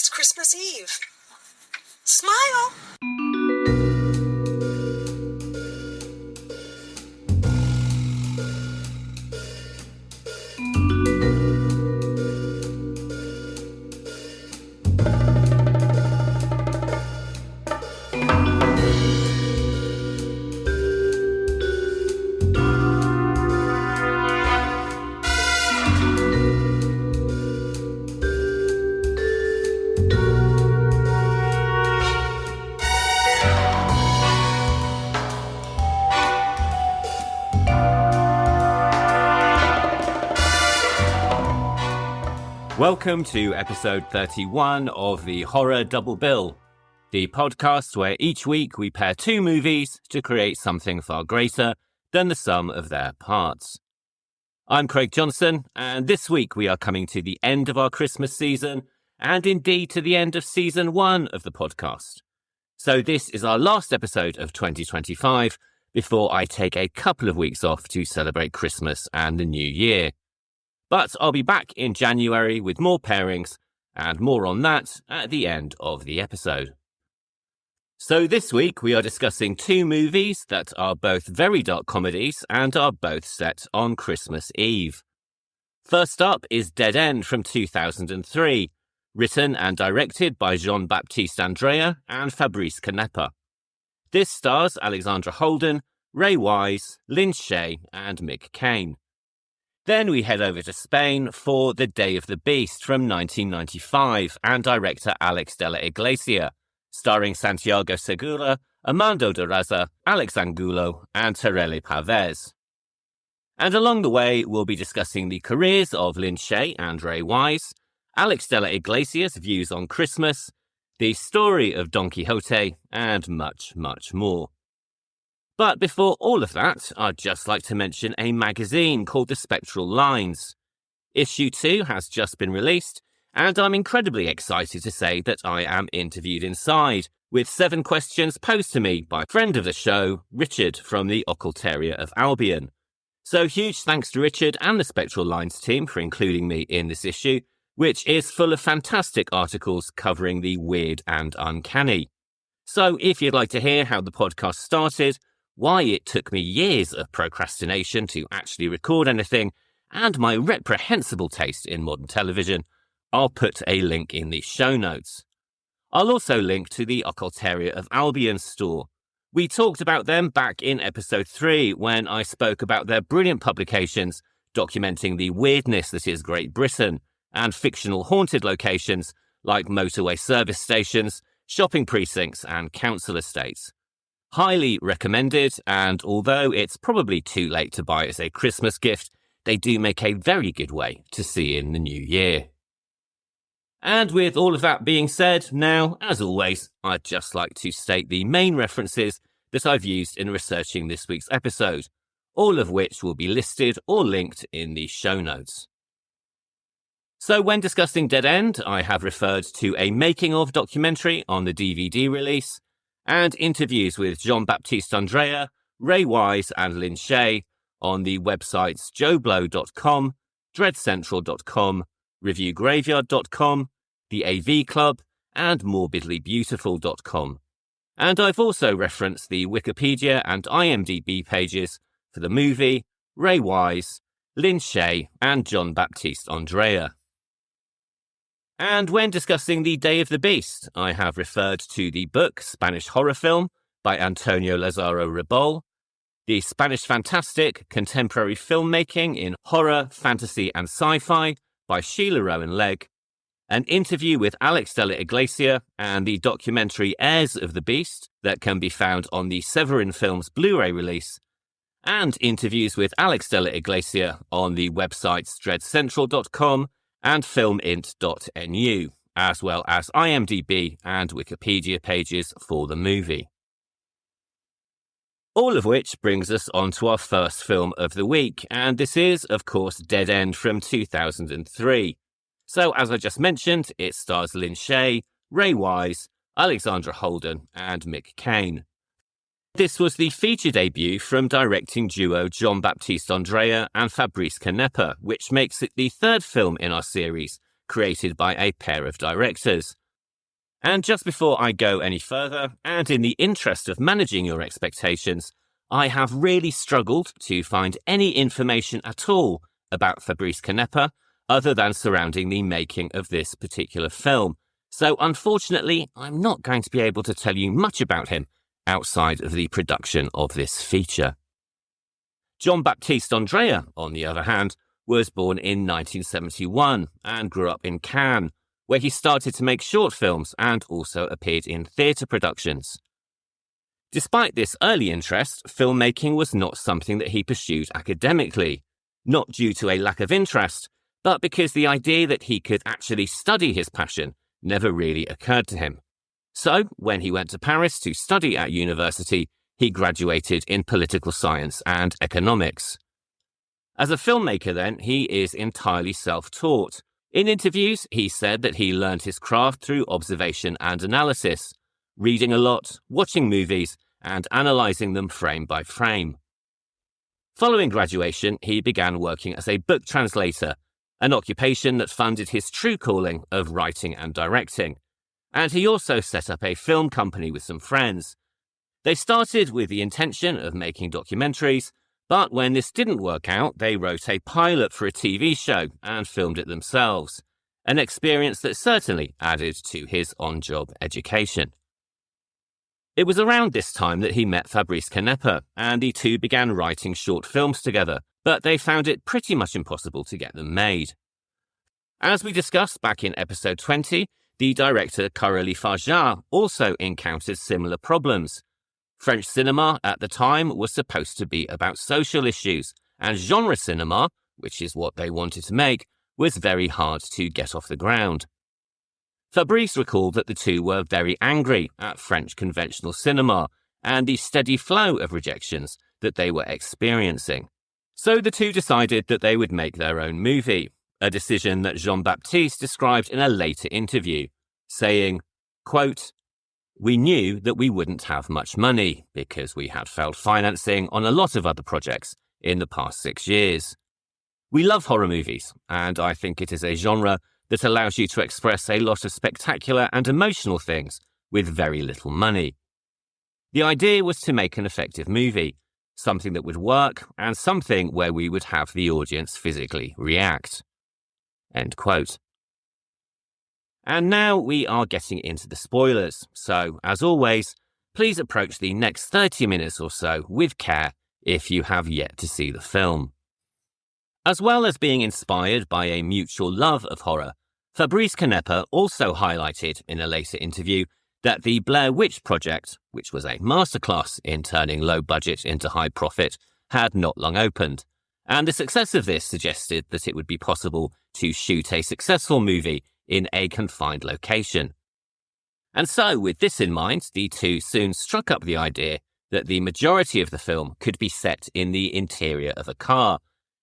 it's Christmas Eve. Smile. Welcome to episode 31 of the Horror Double Bill, the podcast where each week we pair two movies to create something far greater than the sum of their parts. I'm Craig Johnson, and this week we are coming to the end of our Christmas season, and indeed to the end of season 1 of the podcast. So this is our last episode of 2025 before I take a couple of weeks off to celebrate Christmas and the New Year. But I'll be back in January with more pairings, and more on that at the end of the episode. So this week we are discussing two movies that are both very dark comedies and are both set on Christmas Eve. First up is Dead End from 2003, written and directed by Baptiste, Andrea and Fabrice Canepa. This stars Alexandra Holden, Ray Wise, Lynn Shea and Mick Cain. Then we head over to Spain for The Day of the Beast from 1995 and director Alex De La Iglesia, starring Santiago Segura, Armando de Razza, Alex Angulo and Terele Pavez. And along the way, we'll be discussing the careers of Lynn Shea and Ray Wise, Alex De La Iglesia's views on Christmas, the story of Don Quixote, and much, much more. But before all of that, I'd just like to mention a magazine called The Spectral Lines. Issue 2 has just been released, and I'm incredibly excited to say that I am interviewed inside, with 7 questions posed to me by friend of the show, Richard from the Occultaria of Albion. So huge thanks to Richard and the Spectral Lines team for including me in this issue, which is full of fantastic articles covering the weird and uncanny. So if you'd like to hear how the podcast started, why it took me years of procrastination to actually record anything, and my reprehensible taste in modern television, I'll put a link in the show notes. I'll also link to the Occultaria of Albion store. We talked about them back in episode 3 when I spoke about their brilliant publications documenting the weirdness that is Great Britain and fictional haunted locations like motorway service stations, shopping precincts and council estates. Highly recommended, and although it's probably too late to buy as a Christmas gift, they do make a very good way to see in the new year. And with all of that being said, now, as always, I'd just like to state the main references that I've used in researching this week's episode, all of which will be listed or linked in the show notes. So when discussing Dead End, I have referred to a making-of documentary on the DVD release, and interviews with Baptiste, Andrea, Ray Wise and Lynn Shea on the websites joeblow.com, dreadcentral.com, reviewgraveyard.com, the AV Club and morbidlybeautiful.com. And I've also referenced the Wikipedia and IMDb pages for the movie, Ray Wise, Lynn Shea and Baptiste, Andrea. And when discussing The Day of the Beast, I have referred to the book Spanish Horror Film by Antonio Lazaro Ribol, the Spanish Fantastic Contemporary Filmmaking in Horror, Fantasy and Sci-Fi by Sheila Rowan Legg, an interview with Alex De La Iglesia and the documentary Heirs of the Beast that can be found on the Severin Films Blu-ray release, and interviews with Alex De La Iglesia on the websites dreadcentral.com and filmint.nu, as well as IMDb and Wikipedia pages for the movie. All of which brings us on to our first film of the week, and this is, of course, Dead End from 2003. So, as I just mentioned, it stars Lynn Shea, Ray Wise, Alexandra Holden and Mick Cain. This was the feature debut from directing duo Baptiste, Andrea and Fabrice Canepa, which makes it the third film in our series created by a pair of directors, And just before I go any further, and in the interest of managing your expectations, I have really struggled to find any information at all about Fabrice Canepa other than surrounding the making of this particular film. So unfortunately, I'm not going to be able to tell you much about him outside of the production of this feature. John Baptiste Andrea, on the other hand, was born in 1971 and grew up in Cannes, where he started to make short films and also appeared in theatre productions. Despite this early interest, filmmaking was not something that he pursued academically, not due to a lack of interest, but because the idea that he could actually study his passion never really occurred to him. So, when he went to Paris to study at university, he graduated in political science and economics. As a filmmaker then, he is entirely self-taught. In interviews, he said that he learned his craft through observation and analysis, reading a lot, watching movies, and analysing them frame by frame. Following graduation, he began working as a book translator, an occupation that funded his true calling of writing and directing. And he also set up a film company with some friends. They started with the intention of making documentaries, but when this didn't work out, they wrote a pilot for a TV show and filmed it themselves, an experience that certainly added to his on-job education. It was around this time that he met Fabrice Canepa, and the two began writing short films together, but they found it pretty much impossible to get them made. As we discussed back in episode 20, the director Terele Pavez also encountered similar problems. French cinema at the time was supposed to be about social issues, and genre cinema, which is what they wanted to make, was very hard to get off the ground. Fabrice recalled that the two were very angry at French conventional cinema and the steady flow of rejections that they were experiencing. So the two decided that they would make their own movie, a decision that Jean-Baptiste described in a later interview, saying, quote, "We knew that we wouldn't have much money because we had failed financing on a lot of other projects in the past 6 years. We love horror movies, and I think it is a genre that allows you to express a lot of spectacular and emotional things with very little money. The idea was to make an effective movie, something that would work and something where we would have the audience physically react." End quote. And now we are getting into the spoilers, so as always, please approach the next 30 minutes or so with care if you have yet to see the film. As well as being inspired by a mutual love of horror, Fabrice Canepa also highlighted in a later interview that the Blair Witch Project, which was a masterclass in turning low budget into high profit, had not long opened, and the success of this suggested that it would be possible to shoot a successful movie in a confined location. And so, with this in mind, the two soon struck up the idea that the majority of the film could be set in the interior of a car,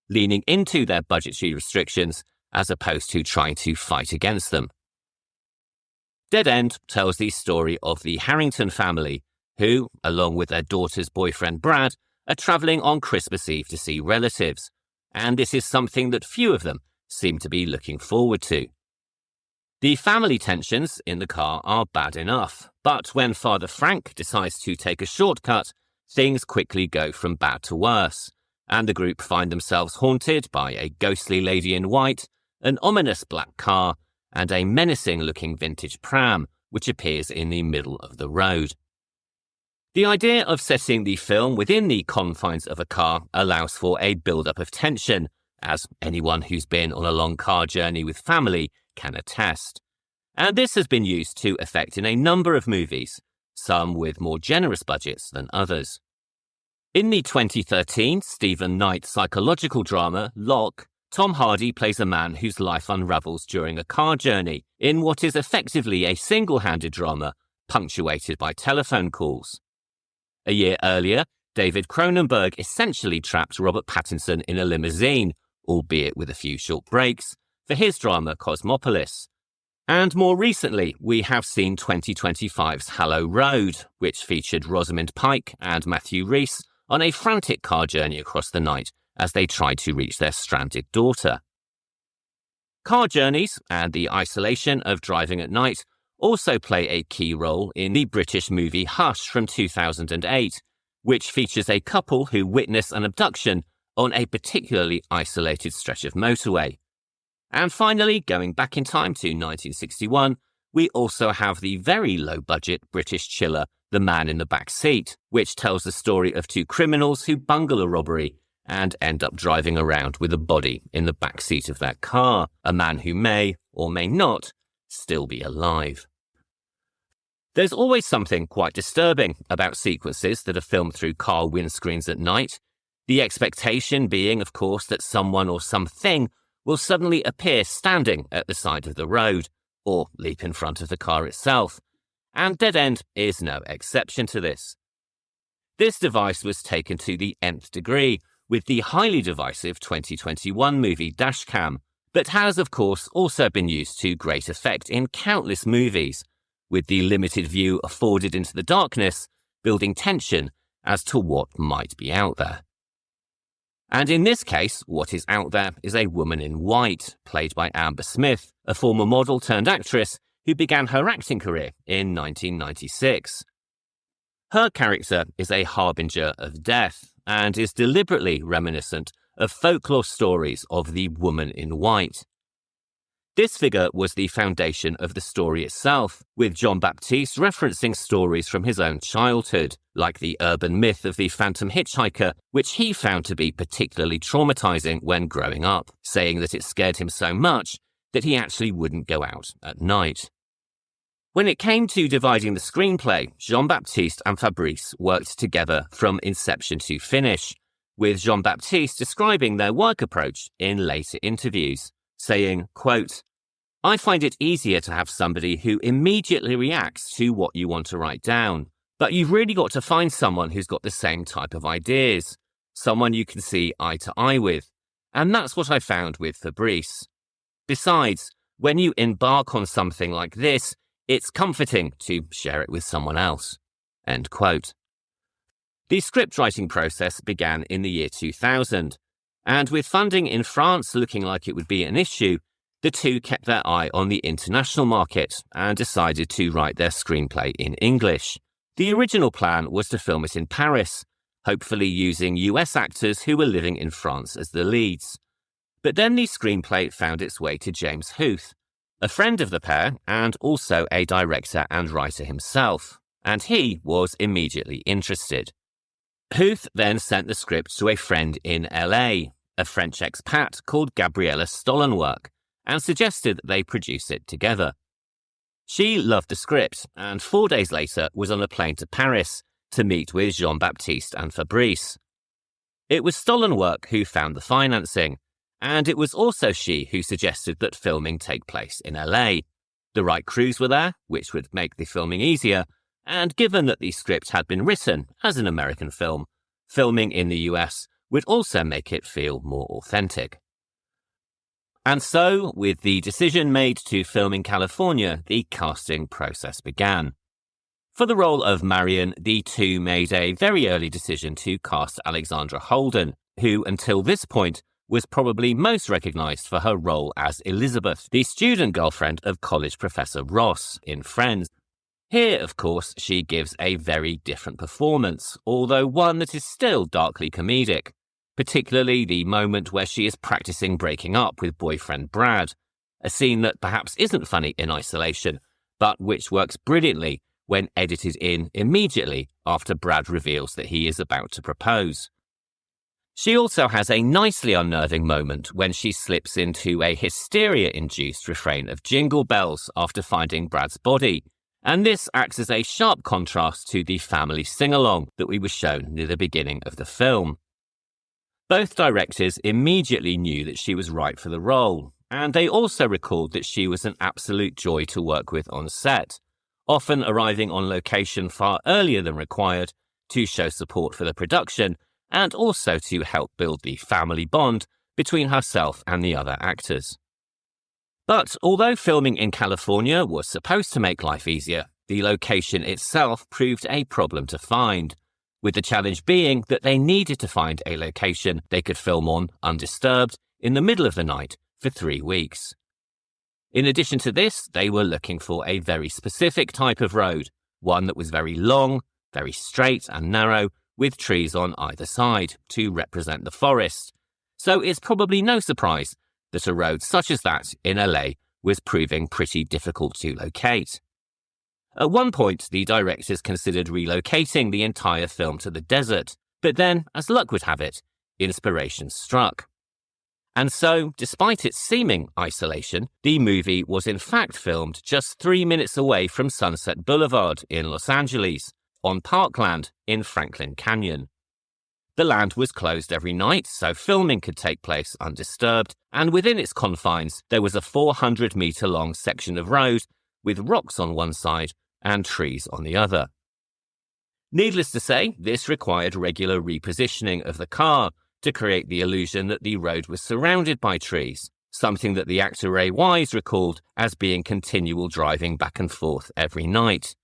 leaning into their budgetary restrictions as opposed to trying to fight against them. Dead End tells the story of the Harrington family, who, along with their daughter's boyfriend Brad, are travelling on Christmas Eve to see relatives, and this is something that few of them seem to be looking forward to. The family tensions in the car are bad enough, but when Father Frank decides to take a shortcut, things quickly go from bad to worse, and the group find themselves haunted by a ghostly lady in white, an ominous black car, and a menacing-looking vintage pram, which appears in the middle of the road. The idea of setting the film within the confines of a car allows for a build-up of tension, as anyone who's been on a long car journey with family can attest. And this has been used to effect in a number of movies, some with more generous budgets than others. In the 2013 Stephen Knight psychological drama Locke, Tom Hardy plays a man whose life unravels during a car journey in what is effectively a single-handed drama punctuated by telephone calls. A year earlier, David Cronenberg essentially trapped Robert Pattinson in a limousine, albeit with a few short breaks, for his drama Cosmopolis. And more recently, we have seen 2025's Hallow Road, which featured Rosamund Pike and Matthew Rhys on a frantic car journey across the night as they tried to reach their stranded daughter. Car journeys and the isolation of driving at night also play a key role in the British movie Hush from 2008, which features a couple who witness an abduction on a particularly isolated stretch of motorway. And finally, going back in time to 1961, we also have the very low-budget British chiller The Man in the Back Seat, which tells the story of two criminals who bungle a robbery and end up driving around with a body in the back seat of their car, a man who may, or may not, still be alive. There's always something quite disturbing about sequences that are filmed through car windscreens at night, the expectation being, of course, that someone or something will suddenly appear standing at the side of the road, or leap in front of the car itself, and Dead End is no exception to this. This device was taken to the nth degree with the highly divisive 2021 movie Dashcam, but has of course also been used to great effect in countless movies, with the limited view afforded into the darkness building tension as to what might be out there. And in this case, what is out there is a woman in white, played by Amber Smith, a former model turned actress who began her acting career in 1996. Her character is a harbinger of death and is deliberately reminiscent of folklore stories of the woman in white. This figure was the foundation of the story itself, with John Baptiste referencing stories from his own childhood, like the urban myth of the phantom hitchhiker, which he found to be particularly traumatizing when growing up, saying that it scared him so much that he actually wouldn't go out at night. When it came to dividing the screenplay, Jean-Baptiste and Fabrice worked together from inception to finish, with Jean-Baptiste describing their work approach in later interviews, saying, quote, "I find it easier to have somebody who immediately reacts to what you want to write down, but you've really got to find someone who's got the same type of ideas, someone you can see eye to eye with, and that's what I found with Fabrice. Besides, when you embark on something like this, it's comforting to share it with someone else." End quote. The script writing process began in the year 2000, and with funding in France looking like it would be an issue, the two kept their eye on the international market and decided to write their screenplay in English. The original plan was to film it in Paris, hopefully using US actors who were living in France as the leads. But then the screenplay found its way to James Huth, a friend of the pair and also a director and writer himself, and he was immediately interested. Huth then sent the script to a friend in LA, a French expat called Gabriella Stollenwerk, and suggested they produce it together. She loved the script and 4 days later was on a plane to Paris to meet with Jean-Baptiste and Fabrice. It was Stollenwerk who found the financing, and it was also she who suggested that filming take place in LA. The right crews were there, which would make the filming easier, and given that the script had been written as an American film, filming in the US would also make it feel more authentic. And so, with the decision made to film in California, the casting process began. For the role of Marion, the two made a very early decision to cast Alexandra Holden, who until this point was probably most recognised for her role as Elizabeth, the student girlfriend of college professor Ross in Friends. Here, of course, she gives a very different performance, although one that is still darkly comedic, particularly the moment where she is practicing breaking up with boyfriend Brad, a scene that perhaps isn't funny in isolation, but which works brilliantly when edited in immediately after Brad reveals that he is about to propose. She also has a nicely unnerving moment when she slips into a hysteria-induced refrain of Jingle Bells after finding Brad's body, and this acts as a sharp contrast to the family sing-along that we were shown near the beginning of the film. Both directors immediately knew that she was right for the role, and they also recalled that she was an absolute joy to work with on set, often arriving on location far earlier than required to show support for the production and also to help build the family bond between herself and the other actors. But although filming in California was supposed to make life easier, the location itself proved a problem to find, with the challenge being that they needed to find a location they could film on undisturbed in the middle of the night for 3 weeks. In addition to this, they were looking for a very specific type of road, one that was very long, very straight and narrow, with trees on either side to represent the forest. So it's probably no surprise that a road such as that in LA was proving pretty difficult to locate. At one point, the directors considered relocating the entire film to the desert, but then, as luck would have it, inspiration struck. And so, despite its seeming isolation, the movie was in fact filmed just 3 minutes away from Sunset Boulevard in Los Angeles, on parkland in Franklin Canyon. The land was closed every night, so filming could take place undisturbed, and within its confines there was a 400-metre-long section of road with rocks on one side and trees on the other. Needless to say, this required regular repositioning of the car to create the illusion that the road was surrounded by trees, something that the actor Ray Wise recalled as being continual driving back and forth every night.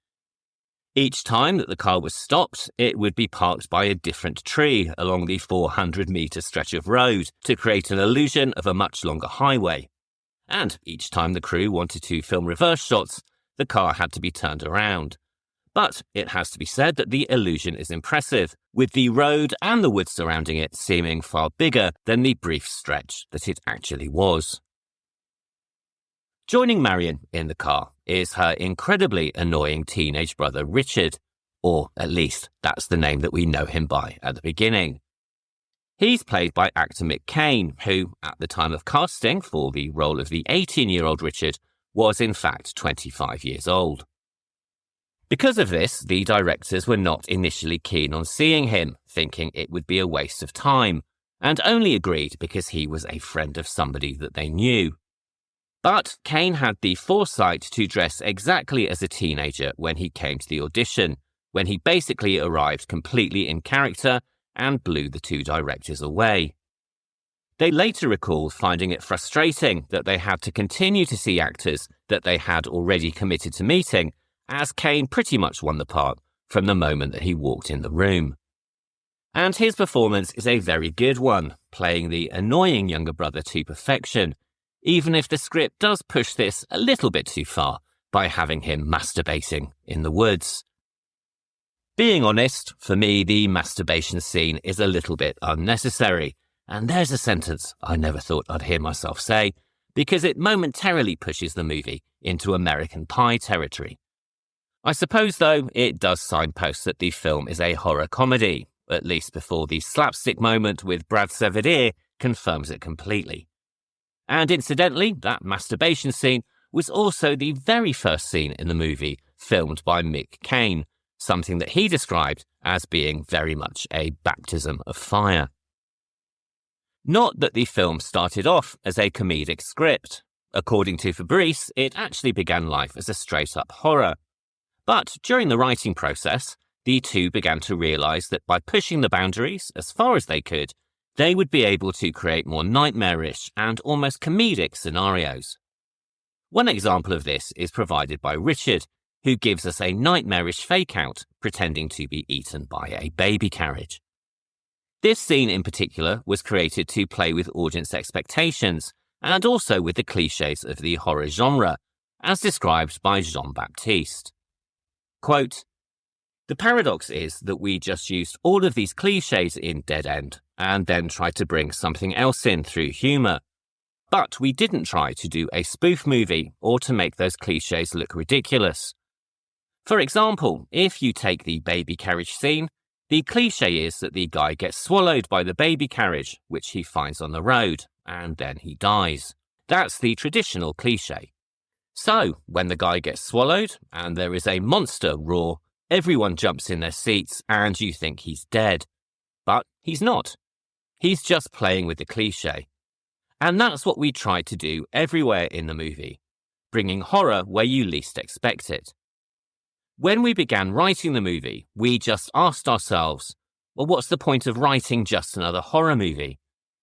Each time that the car was stopped, it would be parked by a different tree along the 400-metre stretch of road to create an illusion of a much longer highway. And each time the crew wanted to film reverse shots, the car had to be turned around. But it has to be said that the illusion is impressive, with the road and the woods surrounding it seeming far bigger than the brief stretch that it actually was. Joining Marion in the car is her incredibly annoying teenage brother Richard, or at least that's the name that we know him by at the beginning. He's played by actor Mick Cain, who, at the time of casting for the role of the 18-year-old Richard, was in fact 25 years old. Because of this, the directors were not initially keen on seeing him, thinking it would be a waste of time, and only agreed because he was a friend of somebody that they knew. But Cain had the foresight to dress exactly as a teenager when he came to the audition, when he basically arrived completely in character and blew the two directors away. They later recalled finding it frustrating that they had to continue to see actors that they had already committed to meeting, as Cain pretty much won the part from the moment that he walked in the room. And his performance is a very good one, playing the annoying younger brother to perfection, even if the script does push this a little bit too far by having him masturbating in the woods. Being honest, for me the masturbation scene is a little bit unnecessary, and there's a sentence I never thought I'd hear myself say, because it momentarily pushes the movie into American Pie territory. I suppose, though, it does signpost that the film is a horror comedy, at least before the slapstick moment with Brad Sevedier confirms it completely. And incidentally, that masturbation scene was also the very first scene in the movie filmed by Mick Cain, something that he described as being very much a baptism of fire. Not that the film started off as a comedic script. According to Fabrice, it actually began life as a straight-up horror. But during the writing process, the two began to realise that by pushing the boundaries as far as they could, they would be able to create more nightmarish and almost comedic scenarios. One example of this is provided by Richard, who gives us a nightmarish fake-out pretending to be eaten by a baby carriage. This scene in particular was created to play with audience expectations and also with the clichés of the horror genre, as described by Jean-Baptiste. Quote, "The paradox is that we just used all of these clichés in Dead End and then tried to bring something else in through humour. But we didn't try to do a spoof movie or to make those clichés look ridiculous. For example, if you take the baby carriage scene, the cliché is that the guy gets swallowed by the baby carriage, which he finds on the road, and then he dies. That's the traditional cliché. So, when the guy gets swallowed and there is a monster roar, everyone jumps in their seats and you think he's dead. But he's not. He's just playing with the cliché. And that's what we tried to do everywhere in the movie, bringing horror where you least expect it. When we began writing the movie, we just asked ourselves, well, what's the point of writing just another horror movie?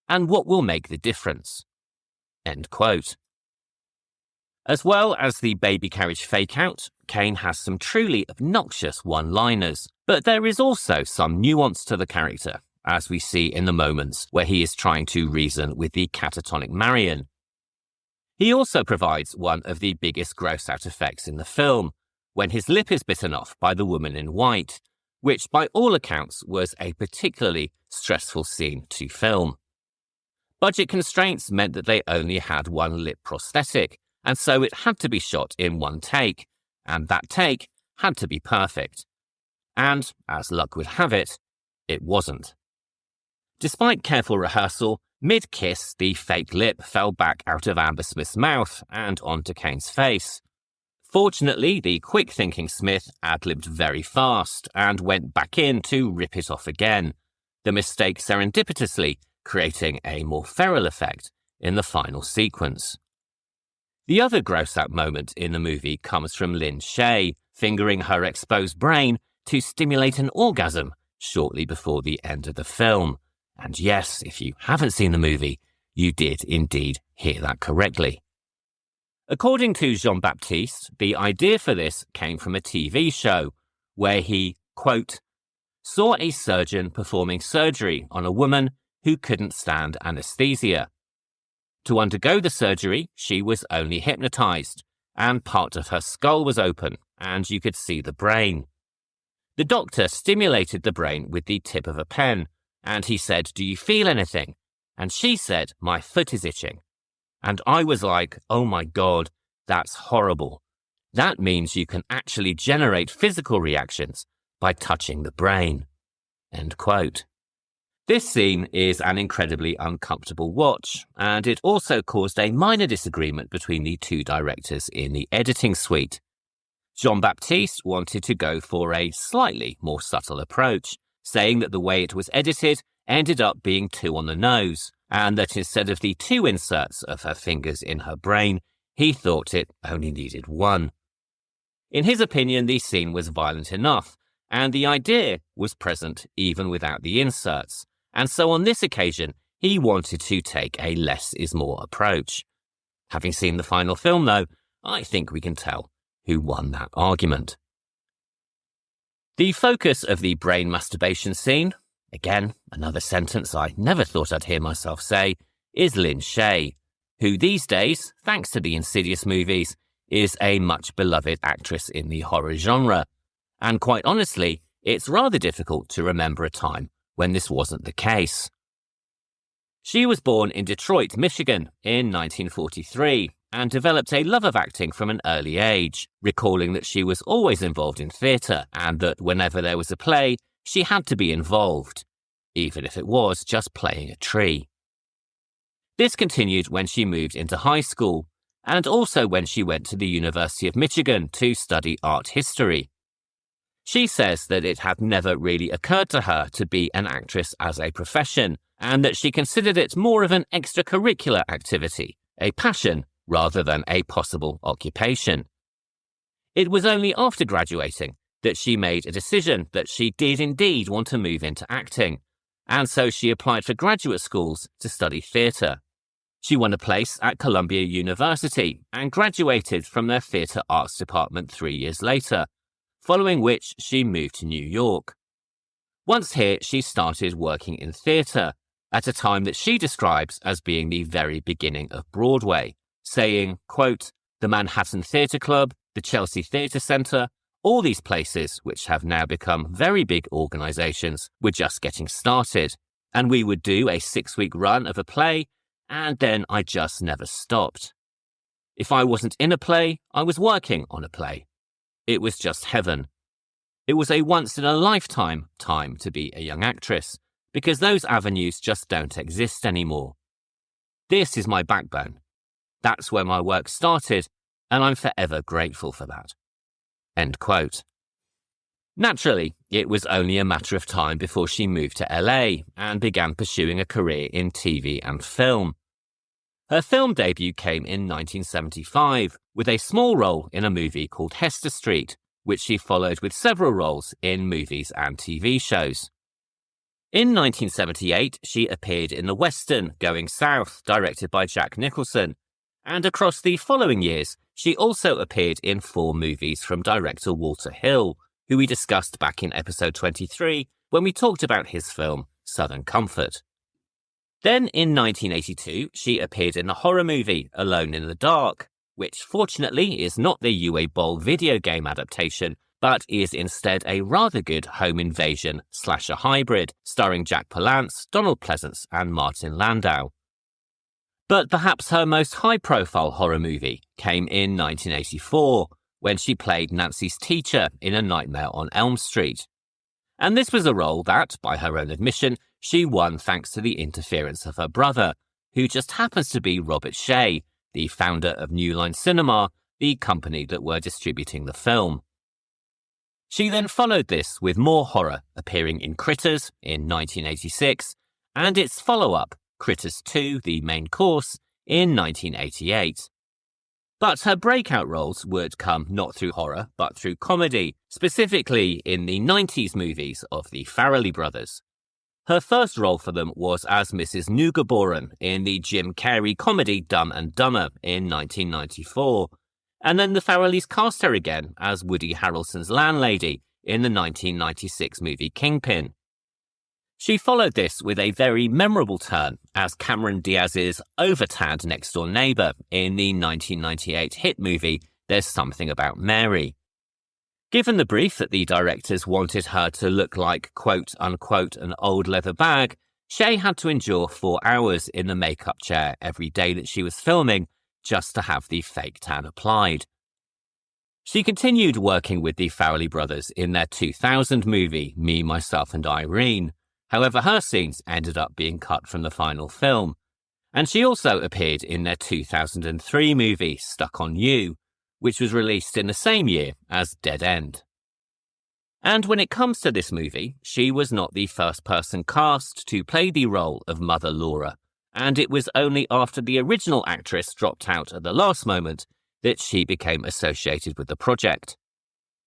And what will make the difference?" End quote. As well as the baby carriage fake-out, Cain has some truly obnoxious one-liners, but there is also some nuance to the character, as we see in the moments where he is trying to reason with the catatonic Marion. He also provides one of the biggest gross-out effects in the film, when his lip is bitten off by the woman in white, which by all accounts was a particularly stressful scene to film. Budget constraints meant that they only had one lip prosthetic, and so it had to be shot in one take, and that take had to be perfect. And, as luck would have it, it wasn't. Despite careful rehearsal, mid-kiss, the fake lip fell back out of Amber Smith's mouth and onto Cain's face. Fortunately, the quick-thinking Smith ad-libbed very fast and went back in to rip it off again, the mistake serendipitously creating a more feral effect in the final sequence. The other gross-out moment in the movie comes from Lynn Shea fingering her exposed brain to stimulate an orgasm shortly before the end of the film. And yes, if you haven't seen the movie, you did indeed hear that correctly. According to Jean-Baptiste, the idea for this came from a TV show where he, quote, saw a surgeon performing surgery on a woman who couldn't stand anesthesia. To undergo the surgery, she was only hypnotized, and part of her skull was open, and you could see the brain. The doctor stimulated the brain with the tip of a pen, and he said, "Do you feel anything?" And she said, "My foot is itching." And I was like, oh my God, that's horrible. That means you can actually generate physical reactions by touching the brain. End quote. This scene is an incredibly uncomfortable watch, and it also caused a minor disagreement between the two directors in the editing suite. Jean-Baptiste wanted to go for a slightly more subtle approach, saying that the way it was edited ended up being too on the nose, and that instead of the 2 inserts of her fingers in her brain, he thought it only needed 1. In his opinion, the scene was violent enough, and the idea was present even without the inserts, and so on this occasion, he wanted to take a less is more approach. Having seen the final film, though, I think we can tell who won that argument. The focus of the brain masturbation scene, again, another sentence I never thought I'd hear myself say, is Lynn Shea, who these days, thanks to the Insidious movies, is a much beloved actress in the horror genre. And quite honestly, it's rather difficult to remember a time when this wasn't the case. She was born in Detroit, Michigan in 1943 and developed a love of acting from an early age, recalling that she was always involved in theatre and that whenever there was a play, she had to be involved, even if it was just playing a tree. This continued when she moved into high school and also when she went to the University of Michigan to study art history. She says that it had never really occurred to her to be an actress as a profession and that she considered it more of an extracurricular activity, a passion rather than a possible occupation. It was only after graduating that she made a decision that she did indeed want to move into acting, and so she applied for graduate schools to study theatre. She won a place at Columbia University and graduated from their theatre arts department 3 years later, following which she moved to New York. Once here, she started working in theatre at a time that she describes as being the very beginning of Broadway, saying, quote, the Manhattan Theatre Club, the Chelsea Theatre Centre, all these places, which have now become very big organisations, were just getting started, and we would do a 6-week run of a play, and then I just never stopped. If I wasn't in a play, I was working on a play. It was just heaven. It was a once-in-a-lifetime time to be a young actress, because those avenues just don't exist anymore. This is my backbone. That's where my work started, and I'm forever grateful for that. End quote. Naturally, it was only a matter of time before she moved to LA and began pursuing a career in TV and film. Her film debut came in 1975 with a small role in a movie called Hester Street, which she followed with several roles in movies and TV shows. In 1978, she appeared in the western Going South, directed by Jack Nicholson, and across the following years, she also appeared in 4 movies from director Walter Hill, who we discussed back in episode 23 when we talked about his film Southern Comfort. Then in 1982, she appeared in the horror movie Alone in the Dark, which fortunately is not the Uwe Boll video game adaptation, but is instead a rather good home invasion slasher hybrid, starring Jack Palance, Donald Pleasance and Martin Landau. But perhaps her most high-profile horror movie came in 1984, when she played Nancy's teacher in A Nightmare on Elm Street. And this was a role that, by her own admission, she won thanks to the interference of her brother, who just happens to be Robert Shea, the founder of New Line Cinema, the company that were distributing the film. She then followed this with more horror, appearing in Critters in 1986, and its follow-up, Critters 2, The Main Course, in 1988. But her breakout roles would come not through horror, but through comedy, specifically in the 90s movies of the Farrelly brothers. Her first role for them was as Mrs. Nugeboren in the Jim Carrey comedy Dumb and Dumber in 1994, and then the Farrellys cast her again as Woody Harrelson's landlady in the 1996 movie Kingpin. She followed this with a very memorable turn as Cameron Diaz's over-tanned next-door neighbour in the 1998 hit movie There's Something About Mary. Given the brief that the directors wanted her to look like quote-unquote an old leather bag, Shea had to endure 4 hours in the makeup chair every day that she was filming just to have the fake tan applied. She continued working with the Farrelly brothers in their 2000 movie Me, Myself and Irene. However, her scenes ended up being cut from the final film. And she also appeared in their 2003 movie Stuck on You, which was released in the same year as Dead End. And when it comes to this movie, she was not the first person cast to play the role of Mother Laura, and it was only after the original actress dropped out at the last moment that she became associated with the project.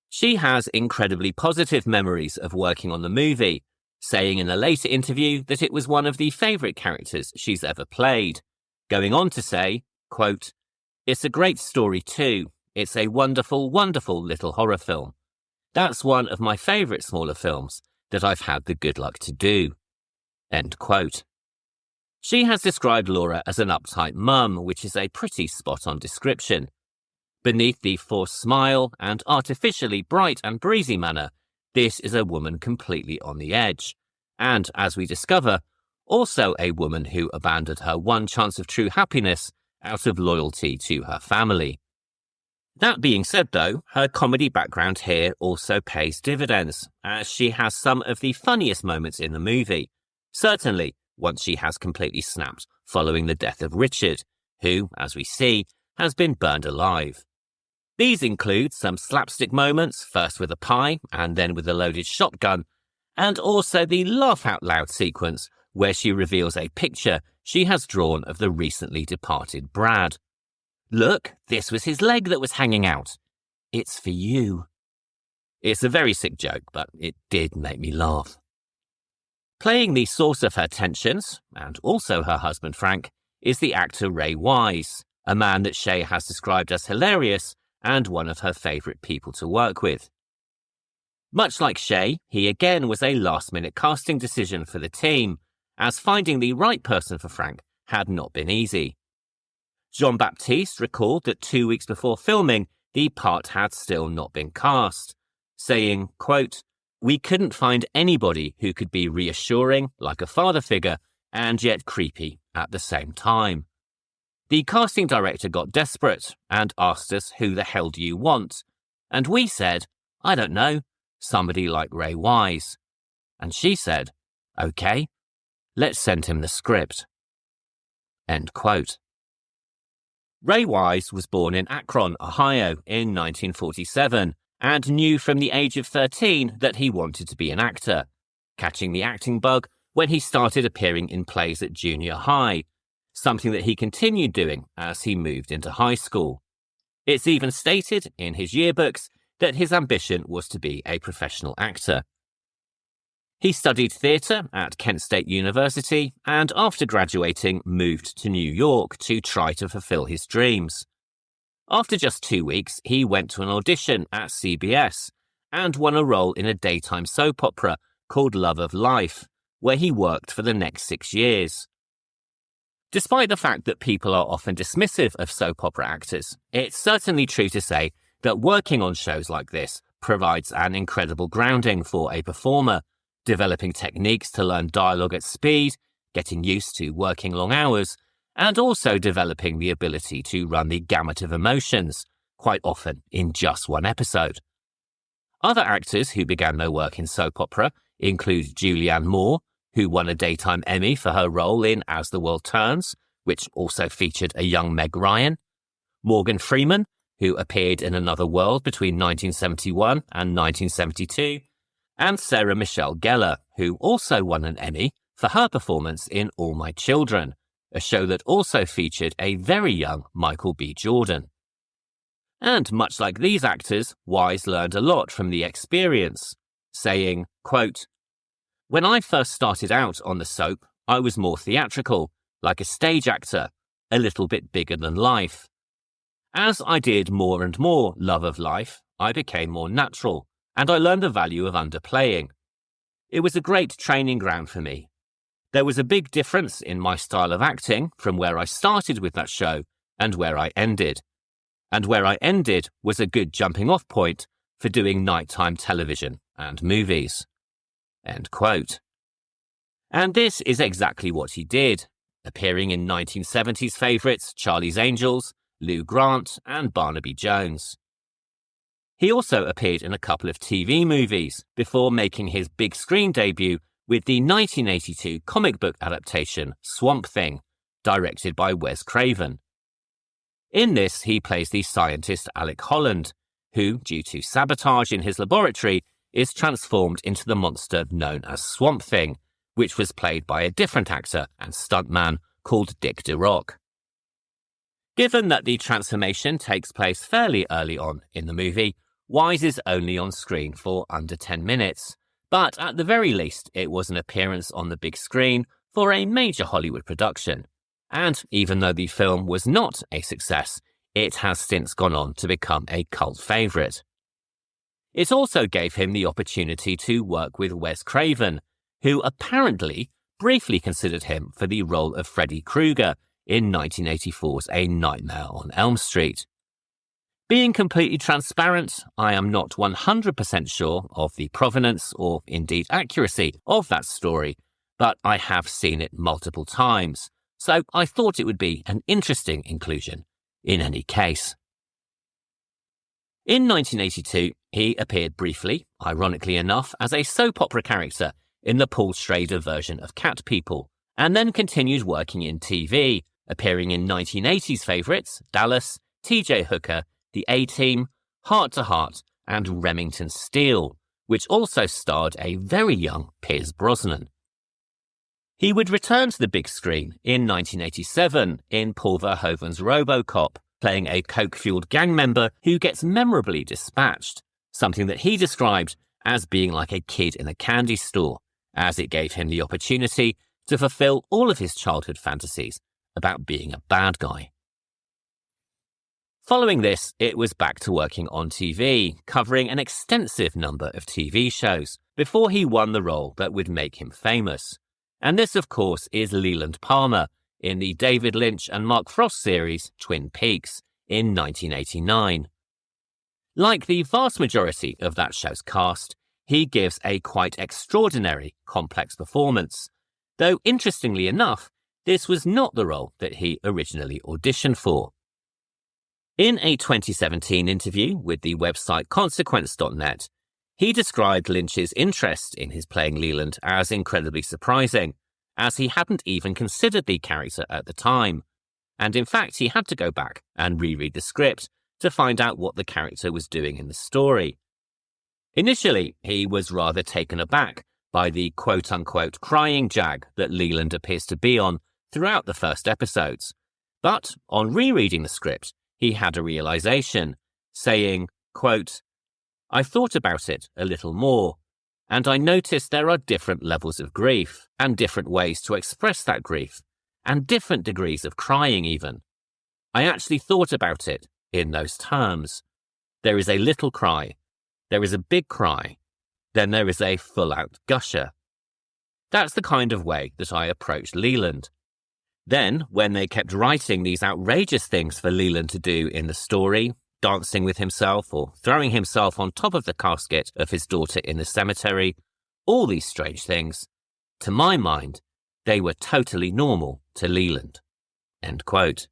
She has incredibly positive memories of working on the movie, saying in a later interview that it was one of the favourite characters she's ever played, going on to say, quote, "It's a great story too. It's a wonderful, wonderful little horror film. That's one of my favourite smaller films that I've had the good luck to do." End quote. She has described Laura as an uptight mum, which is a pretty spot-on description. Beneath the forced smile and artificially bright and breezy manner, this is a woman completely on the edge, and, as we discover, also a woman who abandoned her one chance of true happiness out of loyalty to her family. That being said, though, her comedy background here also pays dividends, as she has some of the funniest moments in the movie, certainly once she has completely snapped following the death of Richard, who, as we see, has been burned alive. These include some slapstick moments, first with a pie and then with a loaded shotgun, and also the laugh-out-loud sequence where she reveals a picture she has drawn of the recently departed Brad. "Look, this was his leg that was hanging out. It's for you." It's a very sick joke, but it did make me laugh. Playing the source of her tensions, and also her husband Frank, is the actor Ray Wise, a man that Shea has described as hilarious and one of her favourite people to work with. Much like Shea, he again was a last-minute casting decision for the team, as finding the right person for Frank had not been easy. John Baptiste recalled that 2 weeks before filming, the part had still not been cast, saying, quote, "We couldn't find anybody who could be reassuring, like a father figure, and yet creepy at the same time. The casting director got desperate and asked us, 'Who the hell do you want?' And we said, 'I don't know, somebody like Ray Wise.' And she said, 'Okay, let's send him the script.'" End quote. Ray Wise was born in Akron, Ohio in 1947 and knew from the age of 13 that he wanted to be an actor, catching the acting bug when he started appearing in plays at junior high, something that he continued doing as he moved into high school. It's even stated in his yearbooks that his ambition was to be a professional actor. He studied theatre at Kent State University and after graduating moved to New York to try to fulfill his dreams. After just 2 weeks, he went to an audition at CBS and won a role in a daytime soap opera called Love of Life, where he worked for the next 6 years. Despite the fact that people are often dismissive of soap opera actors, it's certainly true to say that working on shows like this provides an incredible grounding for a performer, developing techniques to learn dialogue at speed, getting used to working long hours, and also developing the ability to run the gamut of emotions, quite often in just one episode. Other actors who began their work in soap opera include Julianne Moore, who won a Daytime Emmy for her role in As the World Turns, which also featured a young Meg Ryan, Morgan Freeman, who appeared in Another World between 1971 and 1972, and Sarah Michelle Gellar, who also won an Emmy for her performance in All My Children, a show that also featured a very young Michael B. Jordan. And much like these actors, Wise learned a lot from the experience, saying, quote, "When I first started out on the soap, I was more theatrical, like a stage actor, a little bit bigger than life. As I did more and more Love of Life, I became more natural, and I learned the value of underplaying. It was a great training ground for me. There was a big difference in my style of acting from where I started with that show and where I ended. And where I ended was a good jumping-off point for doing nighttime television and movies." End quote. And this is exactly what he did, appearing in 1970s favourites Charlie's Angels, Lou Grant, and Barnaby Jones. He also appeared in a couple of TV movies before making his big screen debut with the 1982 comic book adaptation Swamp Thing, directed by Wes Craven. In this, he plays the scientist Alec Holland, who, due to sabotage in his laboratory, is transformed into the monster known as Swamp Thing, which was played by a different actor and stuntman called Dick DeRock. Given that the transformation takes place fairly early on in the movie, Wise is only on screen for under 10 minutes, but at the very least it was an appearance on the big screen for a major Hollywood production. And even though the film was not a success, it has since gone on to become a cult favourite. It also gave him the opportunity to work with Wes Craven, who apparently briefly considered him for the role of Freddy Krueger in 1984's A Nightmare on Elm Street. Being completely transparent, I am not 100% sure of the provenance or indeed accuracy of that story, but I have seen it multiple times, so I thought it would be an interesting inclusion in any case. In 1982, he appeared briefly, ironically enough, as a soap opera character in the Paul Schrader version of Cat People, and then continued working in TV, appearing in 1980s favourites Dallas, TJ Hooker, The A-Team, Heart to Heart, and Remington Steele, which also starred a very young Pierce Brosnan. He would return to the big screen in 1987 in Paul Verhoeven's RoboCop, playing a coke-fueled gang member who gets memorably dispatched, something that he described as being like a kid in a candy store, as it gave him the opportunity to fulfill all of his childhood fantasies about being a bad guy. Following this, it was back to working on TV, covering an extensive number of TV shows, before he won the role that would make him famous. And this, of course, is Leland Palmer in the David Lynch and Mark Frost series Twin Peaks in 1989. Like the vast majority of that show's cast, he gives a quite extraordinary, complex performance, though interestingly enough, this was not the role that he originally auditioned for. In a 2017 interview with the website Consequence.net, he described Lynch's interest in his playing Leland as incredibly surprising, as he hadn't even considered the character at the time, and in fact he had to go back and reread the script to find out what the character was doing in the story. Initially, he was rather taken aback by the quote-unquote crying jag that Leland appears to be on throughout the first episodes, but on rereading the script, he had a realization, saying, quote, "I thought about it a little more, and I noticed there are different levels of grief, and different ways to express that grief, and different degrees of crying even. I actually thought about it in those terms. There is a little cry, there is a big cry, then there is a full-out gusher. That's the kind of way that I approached Leland. Then, when they kept writing these outrageous things for Leland to do in the story, dancing with himself or throwing himself on top of the casket of his daughter in the cemetery, all these strange things, to my mind, they were totally normal to Leland. End quote.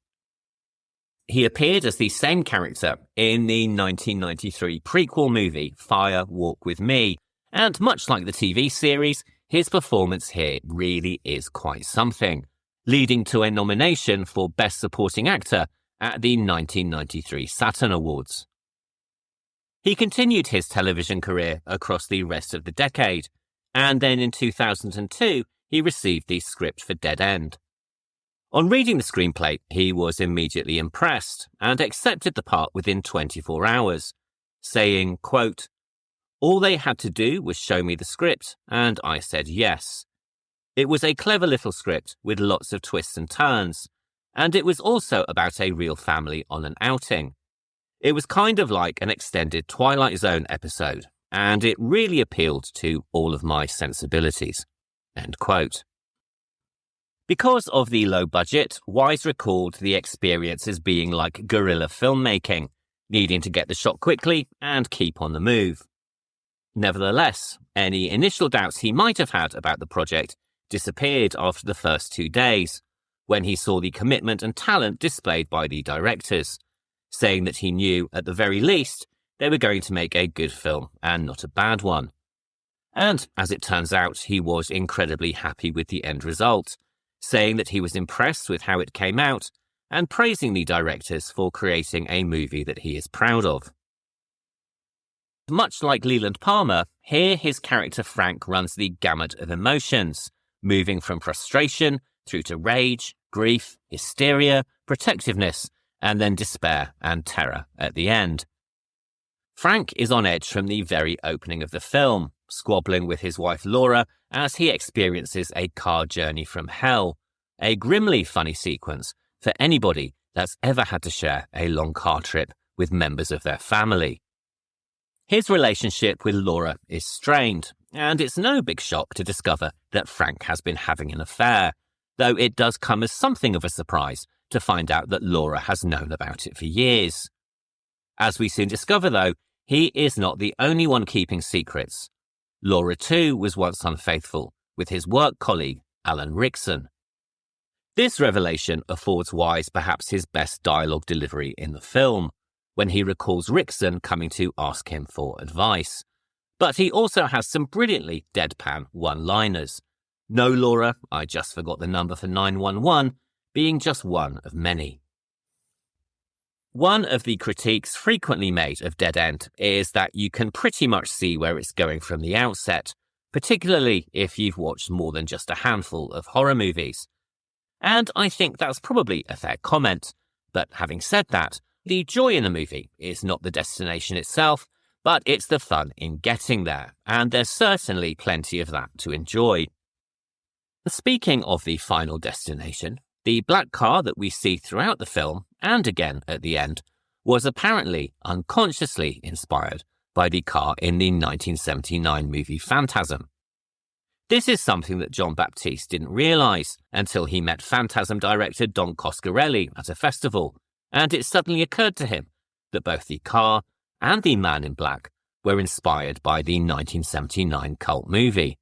He appeared as the same character in the 1993 prequel movie Fire Walk With Me, and much like the TV series, his performance here really is quite something, leading to a nomination for Best Supporting Actor at the 1993 Saturn Awards. He continued his television career across the rest of the decade, and then in 2002 he received the script for Dead End. On reading the screenplay, he was immediately impressed and accepted the part within 24 hours, saying, quote, "All they had to do was show me the script, and I said yes. It was a clever little script with lots of twists and turns, and it was also about a real family on an outing. It was kind of like an extended Twilight Zone episode, and it really appealed to all of my sensibilities." End quote. Because of the low budget, Wise recalled the experience as being like guerrilla filmmaking, needing to get the shot quickly and keep on the move. Nevertheless, any initial doubts he might have had about the project disappeared after the first 2 days, when he saw the commitment and talent displayed by the directors, saying that he knew, at the very least, they were going to make a good film and not a bad one. And, as it turns out, he was incredibly happy with the end result, saying that he was impressed with how it came out and praising the directors for creating a movie that he is proud of. Much like Leland Palmer, here his character Frank runs the gamut of emotions, moving from frustration through to rage, grief, hysteria, protectiveness, and then despair and terror at the end. Frank is on edge from the very opening of the film, squabbling with his wife Laura as he experiences a car journey from hell, a grimly funny sequence for anybody that's ever had to share a long car trip with members of their family. His relationship with Laura is strained, and it's no big shock to discover that Frank has been having an affair, though it does come as something of a surprise to find out that Laura has known about it for years. As we soon discover, though, he is not the only one keeping secrets. Laura, too, was once unfaithful with his work colleague, Alan Rickson. This revelation affords Wise perhaps his best dialogue delivery in the film, when he recalls Rickson coming to ask him for advice. But he also has some brilliantly deadpan one-liners. "No, Laura, I just forgot the number for 911, being just one of many." One of the critiques frequently made of Dead End is that you can pretty much see where it's going from the outset, particularly if you've watched more than just a handful of horror movies. And I think that's probably a fair comment, but having said that, the joy in the movie is not the destination itself, but it's the fun in getting there, and there's certainly plenty of that to enjoy. Speaking of the final destination, the black car that we see throughout the film, and again at the end, was apparently unconsciously inspired by the car in the 1979 movie Phantasm. This is something that John Baptiste didn't realise until he met Phantasm director Don Coscarelli at a festival, and it suddenly occurred to him that both the car and the Man in Black were inspired by the 1979 cult movie.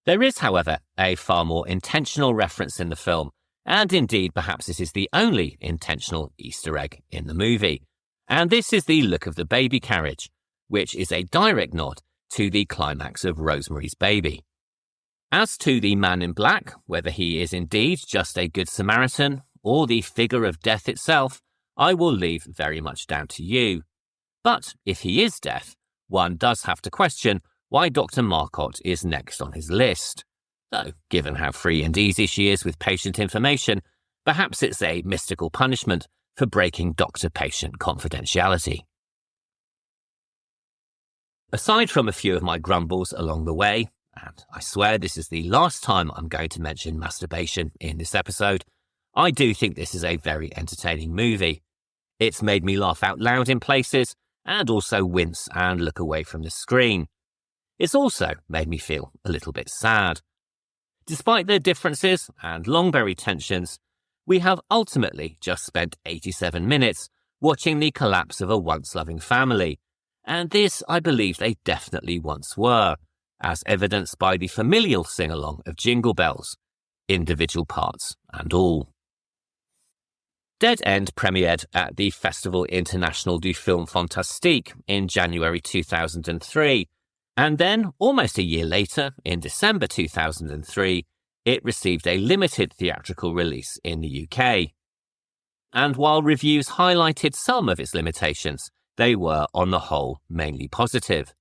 There is, however, a far more intentional reference in the film, and indeed perhaps it is the only intentional Easter egg in the movie, and this is the look of the baby carriage, which is a direct nod to the climax of Rosemary's Baby. As to the Man in Black, whether he is indeed just a good Samaritan or the figure of death itself, I will leave very much down to you. But if he is death, one does have to question why Dr. Marcotte is next on his list. Though, given how free and easy she is with patient information, perhaps it's a mystical punishment for breaking doctor-patient confidentiality. Aside from a few of my grumbles along the way, and I swear this is the last time I'm going to mention masturbation in this episode, I do think this is a very entertaining movie. It's made me laugh out loud in places, and also wince and look away from the screen. It's also made me feel a little bit sad. Despite their differences and long-buried tensions, we have ultimately just spent 87 minutes watching the collapse of a once-loving family, and this I believe they definitely once were, as evidenced by the familial sing-along of Jingle Bells, individual parts and all. Dead End premiered at the Festival International du Film Fantastique in January 2003, and then, almost a year later, in December 2003, it received a limited theatrical release in the UK. And while reviews highlighted some of its limitations, they were, on the whole, mainly positive.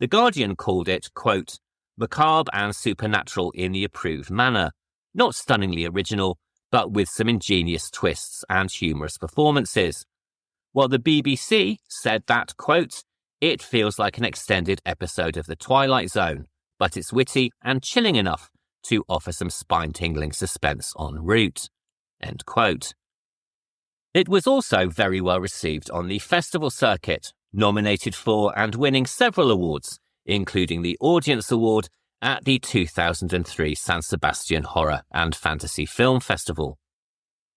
The Guardian called it, quote, macabre and supernatural in the approved manner, not stunningly original, but with some ingenious twists and humorous performances. While the BBC said that, quote, it feels like an extended episode of The Twilight Zone, but it's witty and chilling enough to offer some spine-tingling suspense en route, end quote. It was also very well received on the festival circuit, nominated for and winning several awards, including the Audience Award at the 2003 San Sebastian Horror and Fantasy Film Festival.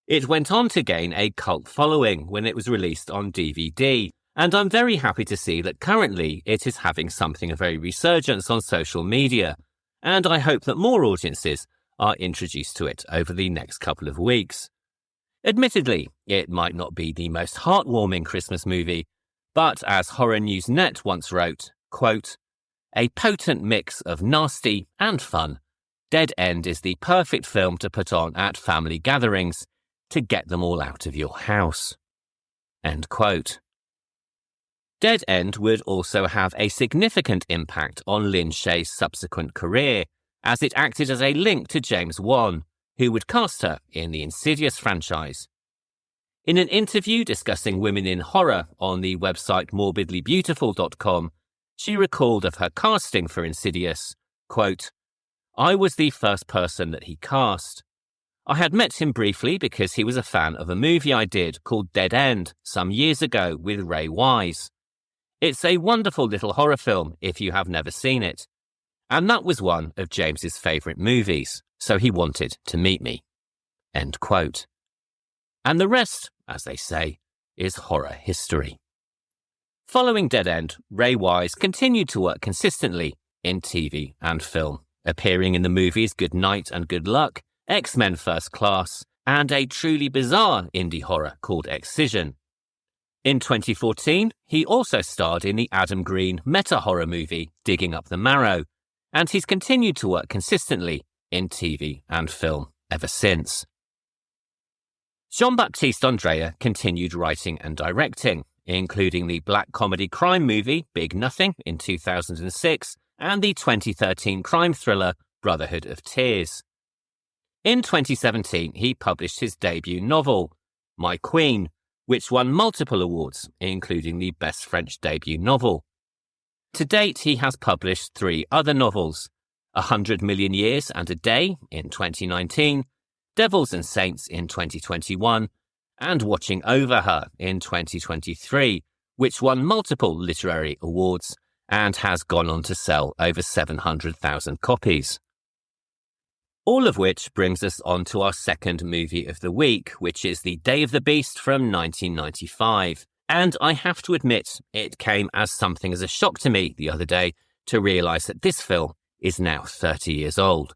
It went on to gain a cult following when it was released on DVD, and I'm very happy to see that currently it is having something of a resurgence on social media, and I hope that more audiences are introduced to it over the next couple of weeks. Admittedly, it might not be the most heartwarming Christmas movie, but as Horror News Net once wrote, quote, a potent mix of nasty and fun, Dead End is the perfect film to put on at family gatherings to get them all out of your house. End quote. Dead End would also have a significant impact on Lynn Shea's subsequent career, as it acted as a link to James Wan, who would cast her in the Insidious franchise. In an interview discussing women in horror on the website morbidlybeautiful.com, she recalled of her casting for Insidious, quote, I was the first person that he cast. I had met him briefly because he was a fan of a movie I did called Dead End some years ago with Ray Wise. It's a wonderful little horror film if you have never seen it. And that was one of James's favourite movies, so he wanted to meet me. End quote. And the rest, as they say, is horror history. Following Dead End, Ray Wise continued to work consistently in TV and film, appearing in the movies Good Night and Good Luck, X-Men First Class, and a truly bizarre indie horror called Excision. In 2014, he also starred in the Adam Green meta-horror movie Digging Up the Marrow, and he's continued to work consistently in TV and film ever since. Jean-Baptiste Andrea continued writing and directing, including the black comedy crime movie Big Nothing in 2006 and the 2013 crime thriller Brotherhood of Tears. In 2017, he published his debut novel, My Queen, which won multiple awards, including the Best French Debut Novel. To date, he has published 3 other novels, 100 Million Years and a Day in 2019, Devils and Saints in 2021, and Watching Over Her in 2023, which won multiple literary awards and has gone on to sell over 700,000 copies. All of which brings us on to our second movie of the week, which is The Day of the Beast from 1995. And I have to admit, it came as something as a shock to me the other day to realise that this film is now 30 years old.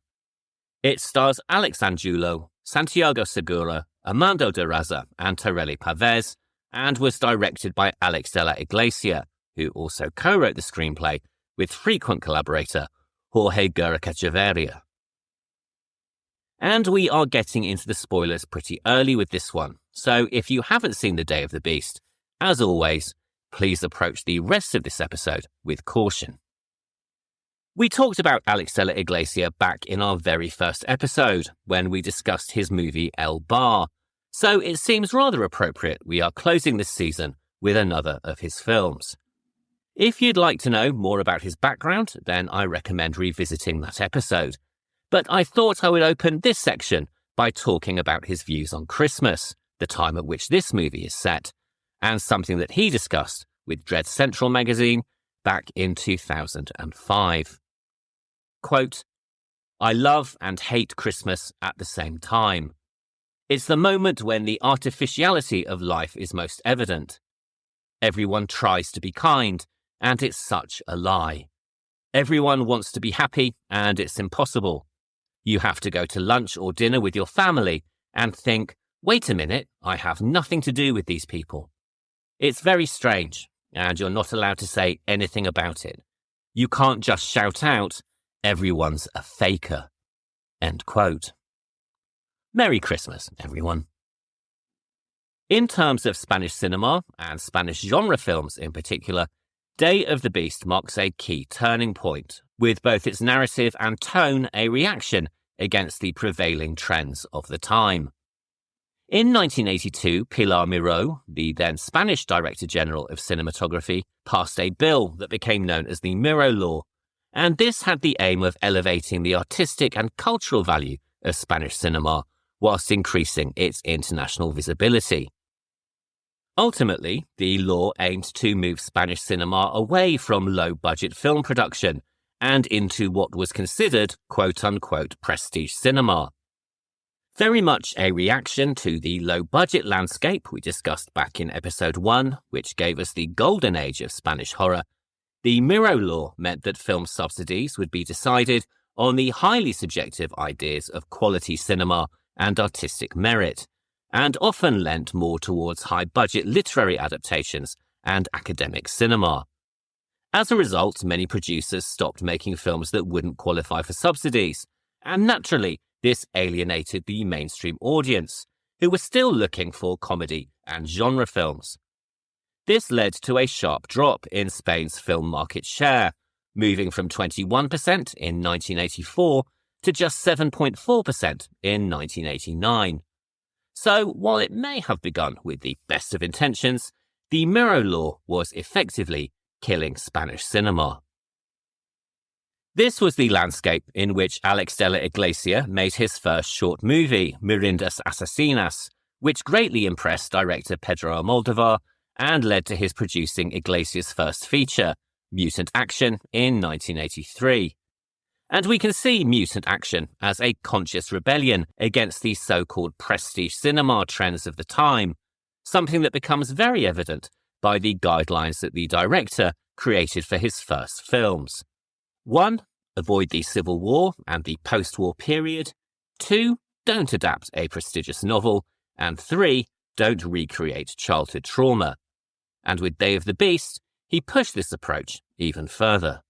It stars Alex Angulo, Santiago Segura, Armando de Razza and Terele Pavez, and was directed by Alex De La Iglesia, who also co-wrote the screenplay with frequent collaborator Jorge Gurrichacheverria. And we are getting into the spoilers pretty early with this one, so if you haven't seen The Day of the Beast, as always, please approach the rest of this episode with caution. We talked about Alex De La Iglesia back in our very first episode when we discussed his movie El Bar, so it seems rather appropriate we are closing this season with another of his films. If you'd like to know more about his background, then I recommend revisiting that episode. But I thought I would open this section by talking about his views on Christmas, the time at which this movie is set, and something that he discussed with Dread Central magazine back in 2005. Quote, I love and hate Christmas at the same time. It's the moment when the artificiality of life is most evident. Everyone tries to be kind, and it's such a lie. Everyone wants to be happy, and it's impossible. You have to go to lunch or dinner with your family and think, wait a minute, I have nothing to do with these people. It's very strange, and you're not allowed to say anything about it. You can't just shout out, everyone's a faker. End quote. Merry Christmas, everyone. In terms of Spanish cinema, and Spanish genre films in particular, Day of the Beast marks a key turning point, with both its narrative and tone a reaction against the prevailing trends of the time. In 1982, Pilar Miró, the then Spanish Director General of Cinematography, passed a bill that became known as the Miró Law, and this had the aim of elevating the artistic and cultural value of Spanish cinema whilst increasing its international visibility. Ultimately, the law aimed to move Spanish cinema away from low-budget film production and into what was considered quote-unquote prestige cinema. Very much a reaction to the low-budget landscape we discussed back in episode 1, which gave us the golden age of Spanish horror, the Miró Law meant that film subsidies would be decided on the highly subjective ideas of quality cinema and artistic merit, and often lent more towards high-budget literary adaptations and academic cinema. As a result, many producers stopped making films that wouldn't qualify for subsidies, and naturally, this alienated the mainstream audience, who were still looking for comedy and genre films. This led to a sharp drop in Spain's film market share, moving from 21% in 1984 to just 7.4% in 1989. So, while it may have begun with the best of intentions, the Miró Law was effectively killing Spanish cinema. This was the landscape in which Alex De La Iglesia made his first short movie, Mirindas Asesinas, which greatly impressed director Pedro Almodóvar and led to his producing Iglesias' first feature, Mutant Action, in 1983. And we can see Mutant Action as a conscious rebellion against the so-called prestige cinema trends of the time, something that becomes very evident by the guidelines that the director created for his first films. 1. Avoid the Civil War and the post-war period. 2. Don't adapt a prestigious novel. And 3. Don't recreate childhood trauma. And with Day of the Beast, he pushed this approach even further.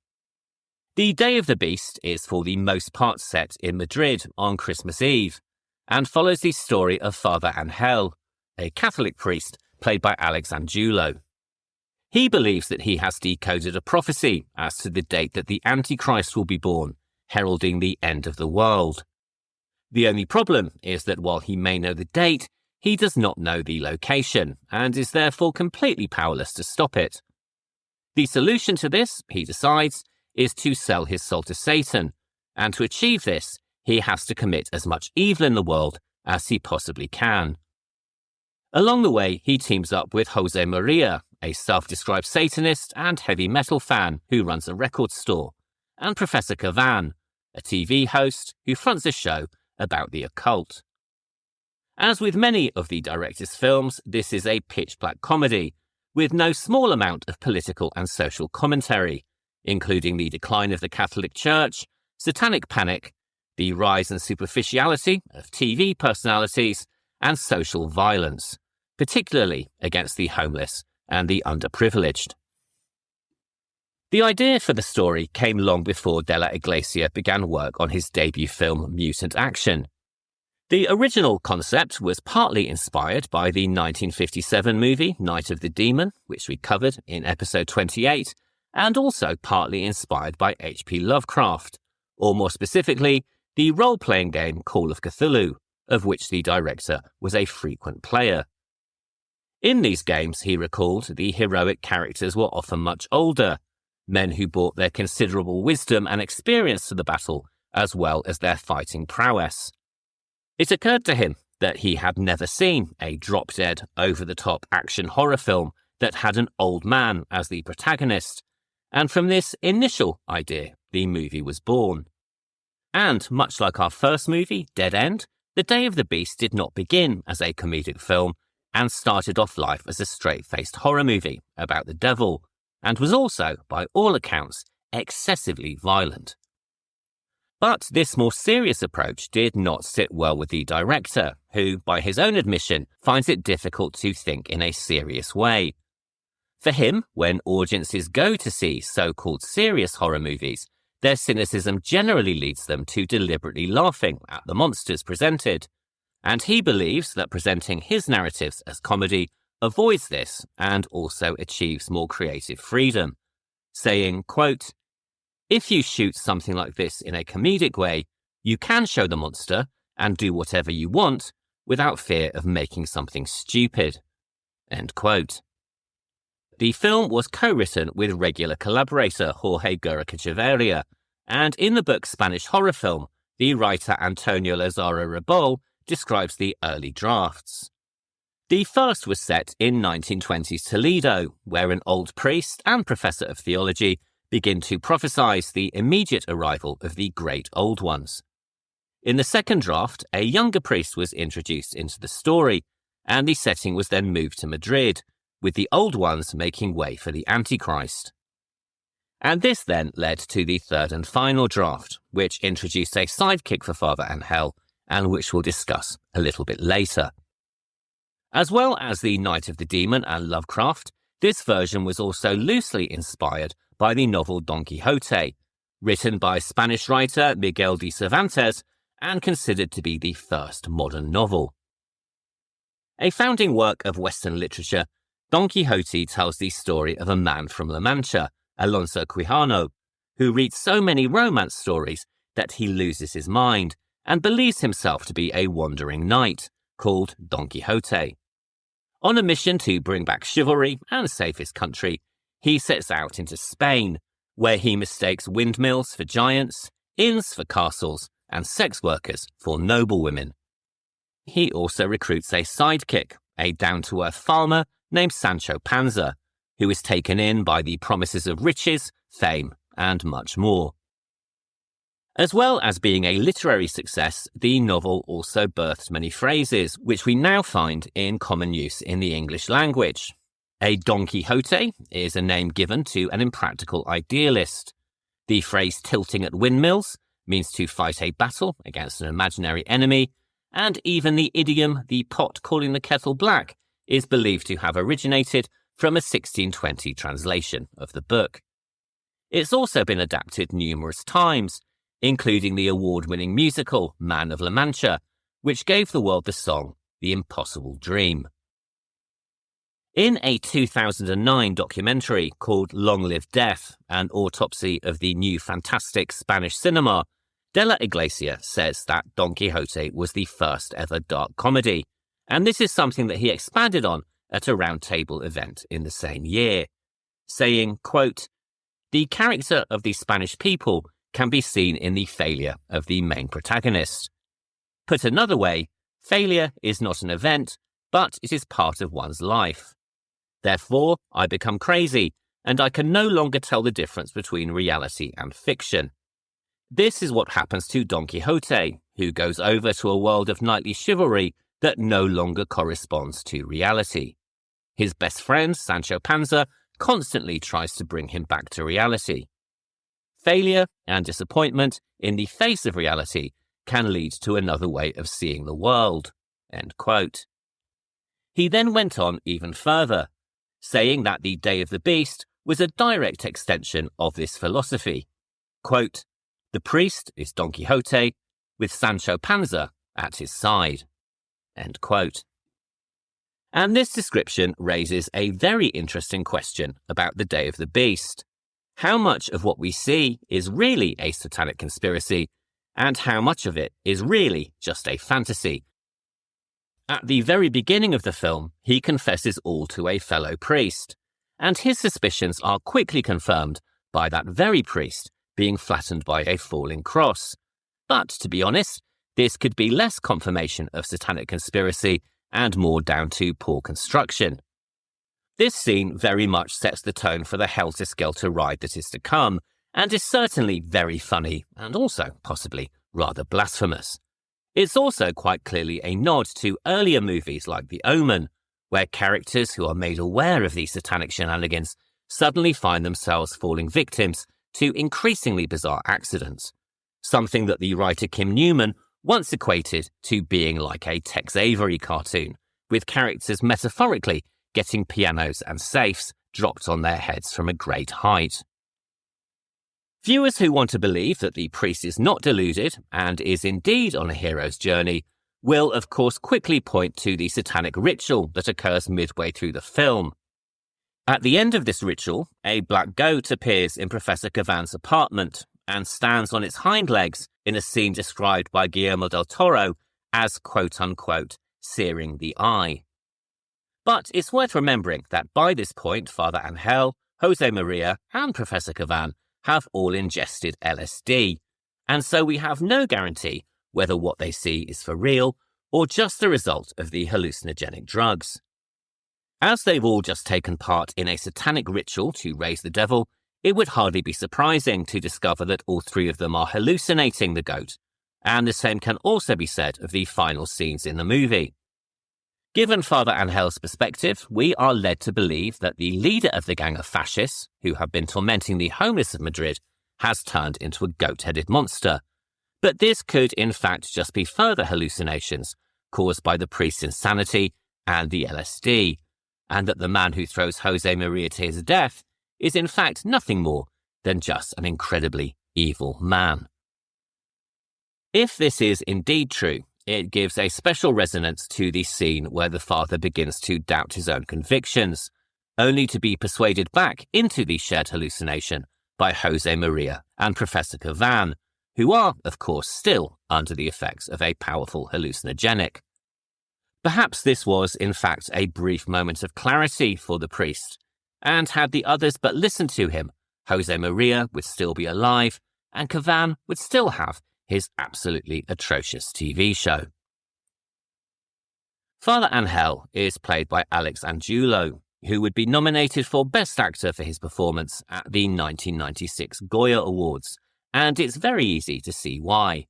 The Day of the Beast is for the most part set in Madrid on Christmas Eve, and follows the story of Father Angel, a Catholic priest played by Alex Angulo. He believes that he has decoded a prophecy as to the date that the Antichrist will be born, heralding the end of the world. The only problem is that while he may know the date, he does not know the location, and is therefore completely powerless to stop it. The solution to this, he decides, is to sell his soul to Satan, and to achieve this, he has to commit as much evil in the world as he possibly can. Along the way, he teams up with Jose Maria, a self-described Satanist and heavy metal fan who runs a record store, and Professor Cavan, a TV host who fronts a show about the occult. As with many of the director's films, this is a pitch-black comedy, with no small amount of political and social commentary, including the decline of the Catholic Church, satanic panic, the rise and superficiality of TV personalities, and social violence, particularly against the homeless and the underprivileged. The idea for the story came long before De La Iglesia began work on his debut film Mutant Action. The original concept was partly inspired by the 1957 movie Night of the Demon, which we covered in episode 28, and also partly inspired by H.P. Lovecraft, or more specifically, the role-playing game Call of Cthulhu, of which the director was a frequent player. In these games, he recalled, the heroic characters were often much older, men who brought their considerable wisdom and experience to the battle, as well as their fighting prowess. It occurred to him that he had never seen a drop-dead, over-the-top action horror film that had an old man as the protagonist, and from this initial idea, the movie was born. And much like our first movie, Dead End, The Day of the Beast did not begin as a comedic film and started off life as a straight-faced horror movie about the devil, and was also, by all accounts, excessively violent. But this more serious approach did not sit well with the director, who, by his own admission, finds it difficult to think in a serious way. For him, when audiences go to see so-called serious horror movies, their cynicism generally leads them to deliberately laughing at the monsters presented, and he believes that presenting his narratives as comedy avoids this and also achieves more creative freedom, saying, quote, "If you shoot something like this in a comedic way, you can show the monster and do whatever you want without fear of making something stupid." End quote. The film was co-written with regular collaborator Jorge Gurrica-Chavarria, and in the book Spanish Horror Film, the writer Antonio Lazaro Rebol describes the early drafts. The first was set in 1920s Toledo, where an old priest and professor of theology begin to prophesize the immediate arrival of the Great Old Ones. In the second draft, a younger priest was introduced into the story, and the setting was then moved to Madrid, with the Old Ones making way for the Antichrist. And this then led to the third and final draft, which introduced a sidekick for Father Angel, and which we'll discuss a little bit later. As well as The Night of the Demon and Lovecraft, this version was also loosely inspired by the novel Don Quixote, written by Spanish writer Miguel de Cervantes and considered to be the first modern novel. A founding work of Western literature, Don Quixote tells the story of a man from La Mancha, Alonso Quijano, who reads so many romance stories that he loses his mind and believes himself to be a wandering knight called Don Quixote. On a mission to bring back chivalry and save his country, he sets out into Spain, where he mistakes windmills for giants, inns for castles, and sex workers for noblewomen. He also recruits a sidekick, a down-to-earth farmer named Sancho Panza, who is taken in by the promises of riches, fame, and much more. As well as being a literary success, the novel also birthed many phrases which we now find in common use in the English language. A Don Quixote is a name given to an impractical idealist. The phrase tilting at windmills means to fight a battle against an imaginary enemy, and even the idiom the pot calling the kettle black is believed to have originated from a 1620 translation of the book. It's also been adapted numerous times, including the award-winning musical Man of La Mancha, which gave the world the song The Impossible Dream. In a 2009 documentary called Long Live Death, an autopsy of the new fantastic Spanish cinema, De La Iglesia says that Don Quixote was the first ever dark comedy, and this is something that he expanded on at a roundtable event in the same year, saying, quote, "The character of the Spanish people can be seen in the failure of the main protagonist. Put another way, failure is not an event, but it is part of one's life. Therefore, I become crazy, and I can no longer tell the difference between reality and fiction. This is what happens to Don Quixote, who goes over to a world of knightly chivalry that no longer corresponds to reality. His best friend, Sancho Panza, constantly tries to bring him back to reality. Failure and disappointment in the face of reality can lead to another way of seeing the world." End quote. He then went on even further, saying that The Day of the Beast was a direct extension of this philosophy. Quote, "The priest is Don Quixote, with Sancho Panza at his side." End quote. And this description raises a very interesting question about The Day of the Beast. How much of what we see is really a satanic conspiracy, and how much of it is really just a fantasy? At the very beginning of the film, he confesses all to a fellow priest, and his suspicions are quickly confirmed by that very priest being flattened by a falling cross. But to be honest, this could be less confirmation of satanic conspiracy and more down to poor construction. This scene very much sets the tone for the helter-skelter ride that is to come, and is certainly very funny and also possibly rather blasphemous. It's also quite clearly a nod to earlier movies like The Omen, where characters who are made aware of these satanic shenanigans suddenly find themselves falling victims to increasingly bizarre accidents, something that the writer Kim Newman once equated to being like a Tex Avery cartoon, with characters metaphorically getting pianos and safes dropped on their heads from a great height. Viewers who want to believe that the priest is not deluded and is indeed on a hero's journey will, of course, quickly point to the satanic ritual that occurs midway through the film. At the end of this ritual, a black goat appears in Professor Cavan's apartment and stands on its hind legs in a scene described by Guillermo del Toro as quote-unquote searing the eye. But it's worth remembering that by this point, Father Angel, Jose Maria and Professor Cavan have all ingested LSD, and so we have no guarantee whether what they see is for real or just the result of the hallucinogenic drugs. As they've all just taken part in a satanic ritual to raise the devil, it would hardly be surprising to discover that all three of them are hallucinating the goat, and the same can also be said of the final scenes in the movie. Given Father Angel's perspective, we are led to believe that the leader of the gang of fascists, who have been tormenting the homeless of Madrid, has turned into a goat-headed monster. But this could in fact just be further hallucinations caused by the priest's insanity and the LSD, and that the man who throws Jose Maria to his death is in fact nothing more than just an incredibly evil man. If this is indeed true, it gives a special resonance to the scene where the father begins to doubt his own convictions, only to be persuaded back into the shared hallucination by Jose Maria and Professor Cavan, who are, of course, still under the effects of a powerful hallucinogenic. Perhaps this was, in fact, a brief moment of clarity for the priest, and had the others but listened to him, Jose Maria would still be alive, and Cavan would still have his absolutely atrocious TV show. Father Angel is played by Alex Angulo, who would be nominated for Best Actor for his performance at the 1996 Goya Awards, and it's very easy to see why.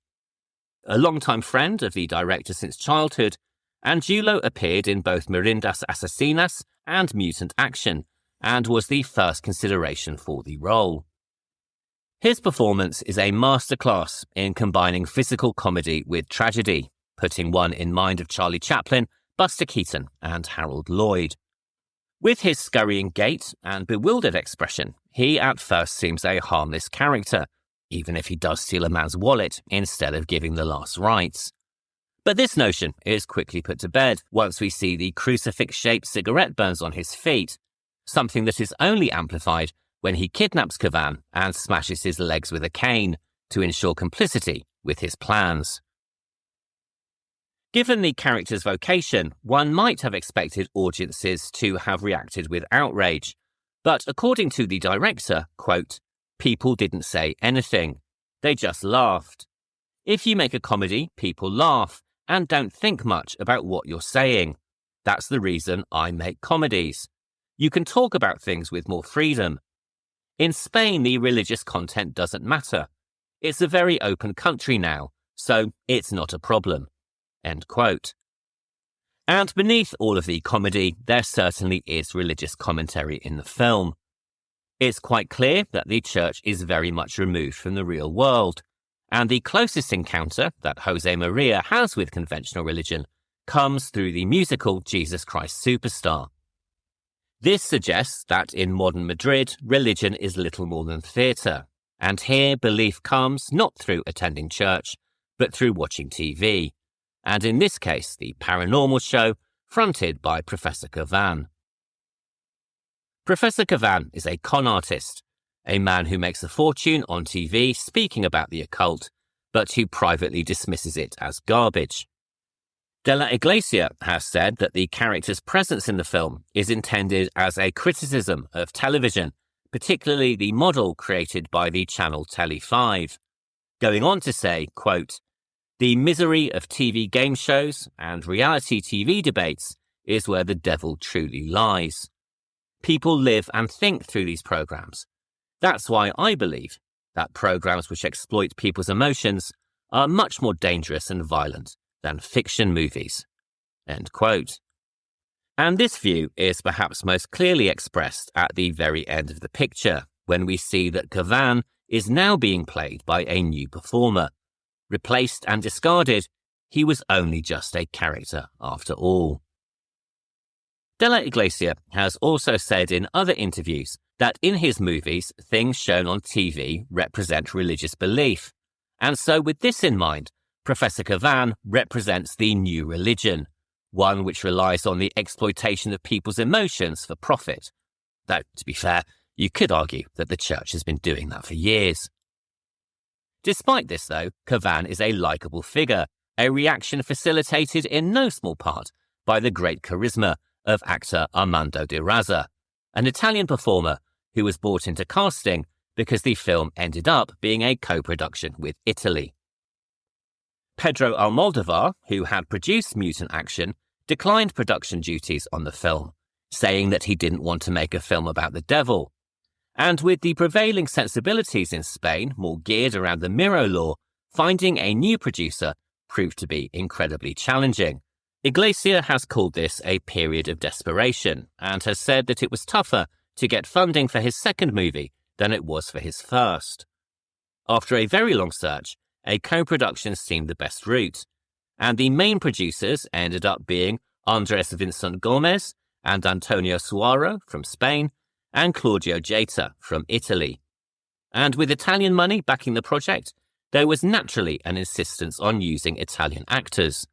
A longtime friend of the director since childhood, Angulo appeared in both Merindas Asesinas and Mutant Action, and was the first consideration for the role. His performance is a masterclass in combining physical comedy with tragedy, putting one in mind of Charlie Chaplin, Buster Keaton, and Harold Lloyd. With his scurrying gait and bewildered expression, he at first seems a harmless character, even if he does steal a man's wallet instead of giving the last rites. But this notion is quickly put to bed once we see the crucifix-shaped cigarette burns on his feet, something that is only amplified when he kidnaps Cavan and smashes his legs with a cane to ensure complicity with his plans. Given the character's vocation, one might have expected audiences to have reacted with outrage, but according to the director, quote, "People didn't say anything. They just laughed. If you make a comedy, people laugh and don't think much about what you're saying. That's the reason I make comedies. You can talk about things with more freedom. In Spain, the religious content doesn't matter. It's a very open country now, so it's not a problem." End quote. And beneath all of the comedy, there certainly is religious commentary in the film. It's quite clear that the church is very much removed from the real world, and the closest encounter that Jose Maria has with conventional religion comes through the musical Jesus Christ Superstar. This suggests that in modern Madrid, religion is little more than theatre, and here belief comes not through attending church, but through watching TV, and in this case, the paranormal show fronted by Professor Cavan. Professor Cavan is a con artist, a man who makes a fortune on TV speaking about the occult, but who privately dismisses it as garbage. De La Iglesia has said that the character's presence in the film is intended as a criticism of television, particularly the model created by the channel Tele5, going on to say, quote, "The misery of TV game shows and reality TV debates is where the devil truly lies. People live and think through these programs. That's why I believe that programs which exploit people's emotions are much more dangerous and violent than fiction movies." End quote. And this view is perhaps most clearly expressed at the very end of the picture, when we see that Cavan is now being played by a new performer. Replaced and discarded, he was only just a character after all. De La Iglesia has also said in other interviews that in his movies, things shown on TV represent religious belief. And so with this in mind, Professor Cavan represents the new religion, one which relies on the exploitation of people's emotions for profit. Though, to be fair, you could argue that the church has been doing that for years. Despite this, though, Cavan is a likeable figure, a reaction facilitated in no small part by the great charisma of actor Armando de Razza, an Italian performer who was brought into casting because the film ended up being a co-production with Italy. Pedro Almodovar, who had produced Mutant Action, declined production duties on the film, saying that he didn't want to make a film about the devil. And with the prevailing sensibilities in Spain more geared around the Miro law, finding a new producer proved to be incredibly challenging. Iglesia has called this a period of desperation and has said that it was tougher to get funding for his second movie than it was for his first. After a very long search, a co-production seemed the best route, and the main producers ended up being Andres Vincent Gomez and Antonio Suaro from Spain and Claudio Gaeta from Italy. And with Italian money backing the project, there was naturally an insistence on using Italian actors.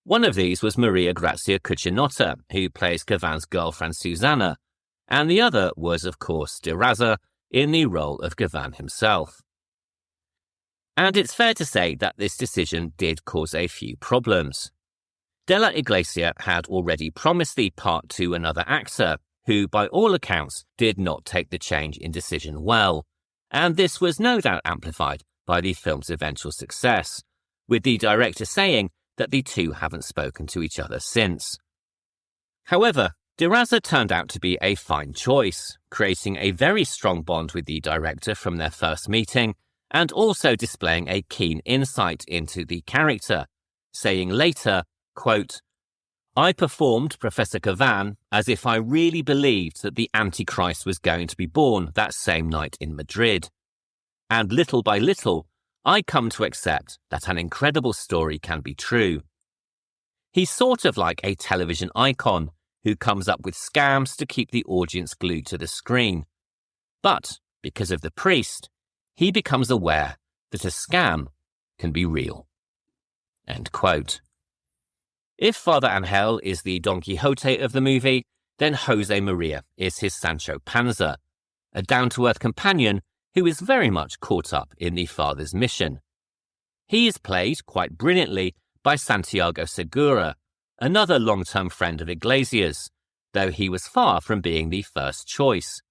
One of these was Maria Grazia Cucinotta, who plays Cavan's girlfriend Susanna, and the other was, of course, De Razza in the role of Cavan himself. And it's fair to say that this decision did cause a few problems. De La Iglesia had already promised the part to another actor, who, by all accounts, did not take the change in decision well, and this was no doubt amplified by the film's eventual success, with the director saying that the two haven't spoken to each other since. However, De Razza turned out to be a fine choice, creating a very strong bond with the director from their first meeting, and also displaying a keen insight into the character, saying later, quote, "I performed Professor Cavan as if I really believed that the Antichrist was going to be born that same night in Madrid. And little by little, I come to accept that an incredible story can be true. He's sort of like a television icon who comes up with scams to keep the audience glued to the screen. But because of the priest, he becomes aware that a scam can be real." End quote. If Father Angel is the Don Quixote of the movie, then Jose Maria is his Sancho Panza, a down-to-earth companion who is very much caught up in the Father's mission. He is played quite brilliantly by Santiago Segura, another long-term friend of Iglesias, though he was far from being the first choice.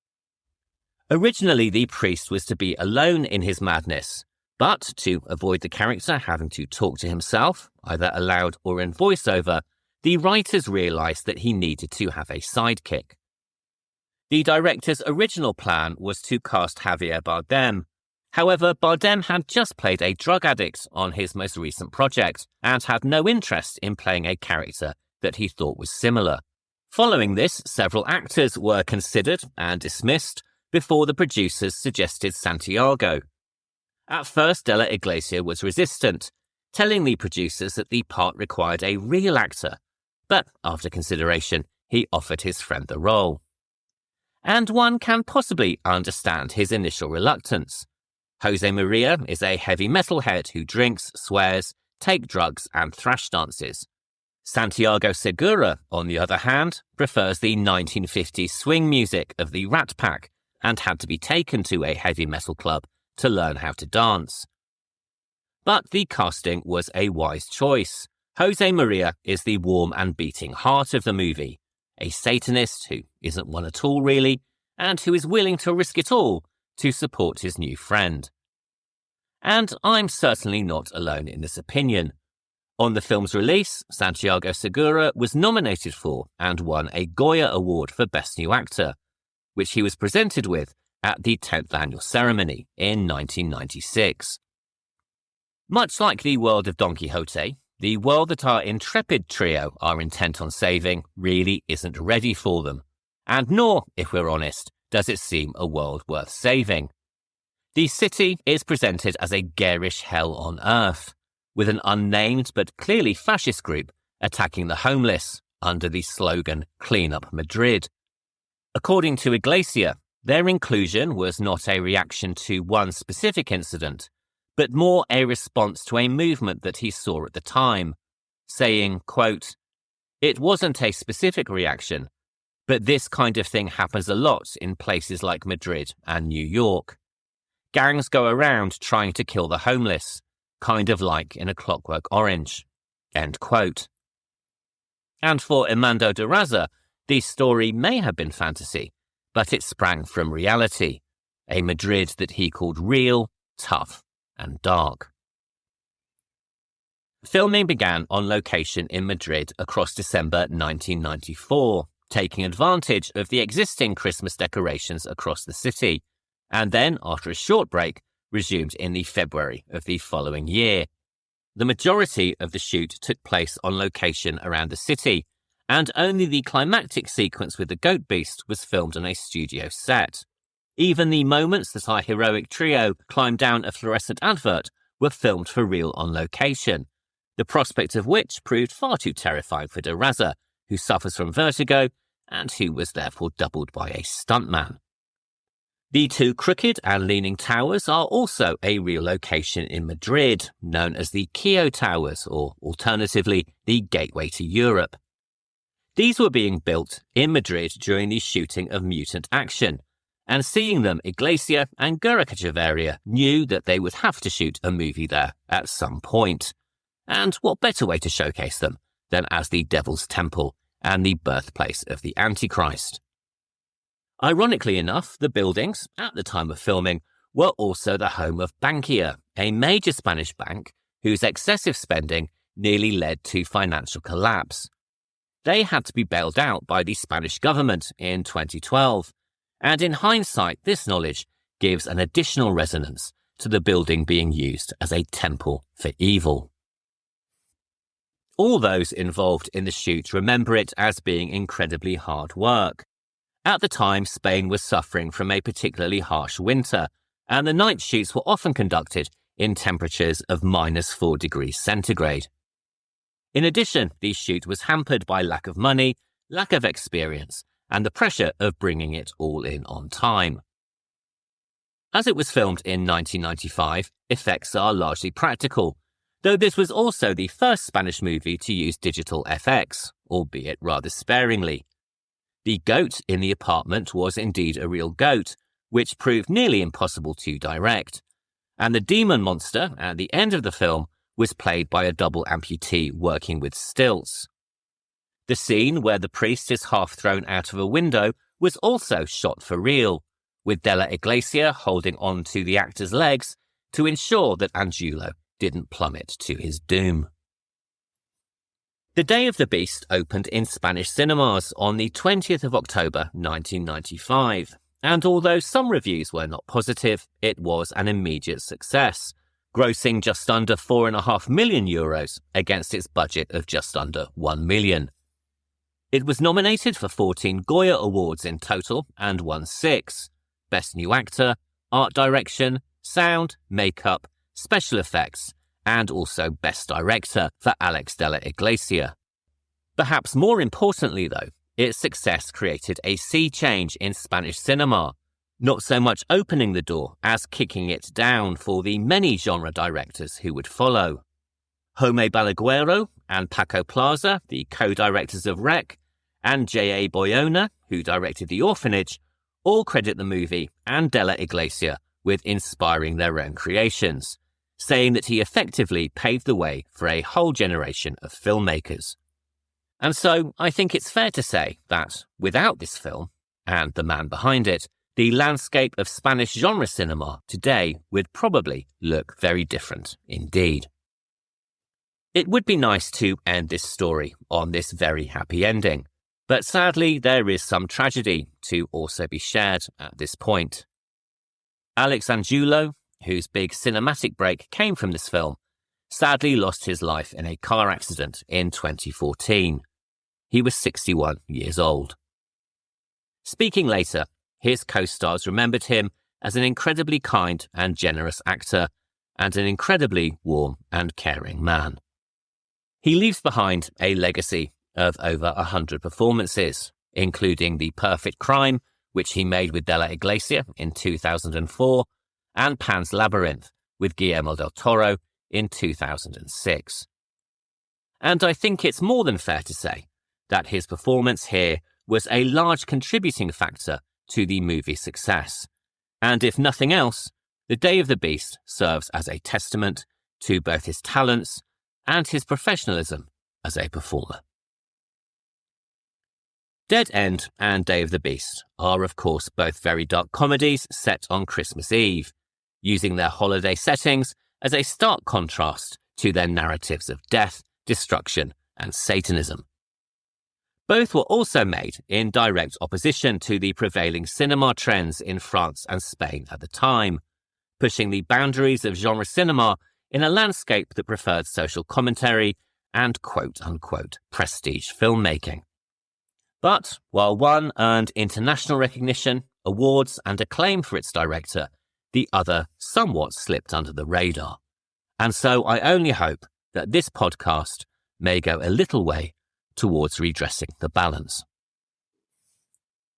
Originally, the priest was to be alone in his madness, but to avoid the character having to talk to himself, either aloud or in voiceover, the writers realized that he needed to have a sidekick. The director's original plan was to cast Javier Bardem. However, Bardem had just played a drug addict on his most recent project and had no interest in playing a character that he thought was similar. Following this, several actors were considered and dismissed before the producers suggested Santiago. At first, De La Iglesia was resistant, telling the producers that the part required a real actor, but after consideration, he offered his friend the role. And one can possibly understand his initial reluctance. Jose Maria is a heavy metalhead who drinks, swears, takes drugs, and thrash dances. Santiago Segura, on the other hand, prefers the 1950s swing music of the Rat Pack and had to be taken to a heavy metal club to learn how to dance. But the casting was a wise choice. Jose Maria is the warm and beating heart of the movie, a Satanist who isn't one at all really, and who is willing to risk it all to support his new friend. And I'm certainly not alone in this opinion. On the film's release, Santiago Segura was nominated for and won a Goya Award for Best New Actor, which he was presented with at the 10th annual ceremony in 1996. Much like the world of Don Quixote, the world that our intrepid trio are intent on saving really isn't ready for them, and nor, if we're honest, does it seem a world worth saving. The city is presented as a garish hell on earth, with an unnamed but clearly fascist group attacking the homeless under the slogan "Clean Up Madrid." According to Iglesia, their inclusion was not a reaction to one specific incident, but more a response to a movement that he saw at the time, saying, quote, "It wasn't a specific reaction, but this kind of thing happens a lot in places like Madrid and New York. Gangs go around trying to kill the homeless, kind of like in A Clockwork Orange." End quote. And for Armando de Razza, the story may have been fantasy, but it sprang from reality, a Madrid that he called real, tough, and dark. Filming began on location in Madrid across December 1994, taking advantage of the existing Christmas decorations across the city, and then, after a short break, resumed in the February of the following year. The majority of the shoot took place on location around the city, and only the climactic sequence with the goat beast was filmed on a studio set. Even the moments that our heroic trio climbed down a fluorescent advert were filmed for real on location, the prospect of which proved far too terrifying for De Razza, who suffers from vertigo and who was therefore doubled by a stuntman. The two crooked and leaning towers are also a real location in Madrid, known as the Kio Towers, or alternatively, the Gateway to Europe. These were being built in Madrid during the shooting of Mutant Action, and seeing them, Iglesia and Gurra knew that they would have to shoot a movie there at some point. And what better way to showcase them than as the Devil's Temple and the birthplace of the Antichrist? Ironically enough, the buildings, at the time of filming, were also the home of Bankia, a major Spanish bank whose excessive spending nearly led to financial collapse. They had to be bailed out by the Spanish government in 2012, and in hindsight, this knowledge gives an additional resonance to the building being used as a temple for evil. All those involved in the shoot remember it as being incredibly hard work. At the time, Spain was suffering from a particularly harsh winter, and the night shoots were often conducted in temperatures of -4 degrees centigrade. In addition, the shoot was hampered by lack of money, lack of experience, and the pressure of bringing it all in on time. As it was filmed in 1995, effects are largely practical, though this was also the first Spanish movie to use digital FX, albeit rather sparingly. The goat in the apartment was indeed a real goat, which proved nearly impossible to direct, and the demon monster at the end of the film was played by a double amputee working with stilts. The scene where the priest is half thrown out of a window was also shot for real, with De La Iglesia holding on to the actor's legs to ensure that Angulo didn't plummet to his doom. The Day of the Beast opened in Spanish cinemas on the 20th of October 1995, and although some reviews were not positive, it was an immediate success, grossing just under €4.5 million against its budget of just under €1 million. It was nominated for 14 Goya Awards in total and won 6: Best New Actor, Art Direction, Sound, Makeup, Special Effects, and also Best Director for Alex De La Iglesia. Perhaps more importantly, though, its success created a sea change in Spanish cinema, not so much opening the door as kicking it down for the many genre directors who would follow. Jome Balaguero and Paco Plaza, the co-directors of Rec, and J.A. Boyona, who directed The Orphanage, all credit the movie and De La Iglesia with inspiring their own creations, saying that he effectively paved the way for a whole generation of filmmakers. And so I think it's fair to say that without this film, and the man behind it, the landscape of Spanish genre cinema today would probably look very different indeed. It would be nice to end this story on this very happy ending, but sadly there is some tragedy to also be shared at this point. Alex Angulo, whose big cinematic break came from this film, sadly lost his life in a car accident in 2014. He was 61 years old. Speaking later, his co-stars remembered him as an incredibly kind and generous actor and an incredibly warm and caring man. He leaves behind a legacy of over 100 performances, including The Perfect Crime, which he made with De La Iglesia in 2004, and Pan's Labyrinth with Guillermo del Toro in 2006. And I think it's more than fair to say that his performance here was a large contributing factor to the movie's success. And if nothing else, The Day of the Beast serves as a testament to both his talents and his professionalism as a performer. Dead End and Day of the Beast are, of course, both very dark comedies set on Christmas Eve, using their holiday settings as a stark contrast to their narratives of death, destruction, and Satanism. Both were also made in direct opposition to the prevailing cinema trends in France and Spain at the time, pushing the boundaries of genre cinema in a landscape that preferred social commentary and quote-unquote prestige filmmaking. But while one earned international recognition, awards, and acclaim for its director, the other somewhat slipped under the radar. And so I only hope that this podcast may go a little way towards redressing the balance.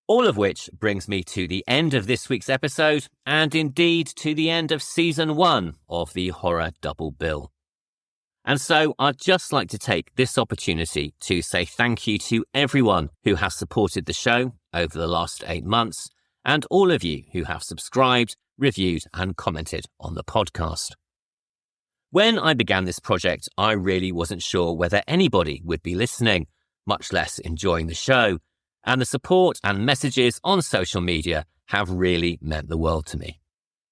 All of which brings me to the end of this week's episode, and indeed to the end of Season 1 of the Horror Double Bill. And so I'd just like to take this opportunity to say thank you to everyone who has supported the show over the last 8 months, and all of you who have subscribed, reviewed, and commented on the podcast. When I began this project, I really wasn't sure whether anybody would be listening, much less enjoying the show, and the support and messages on social media have really meant the world to me.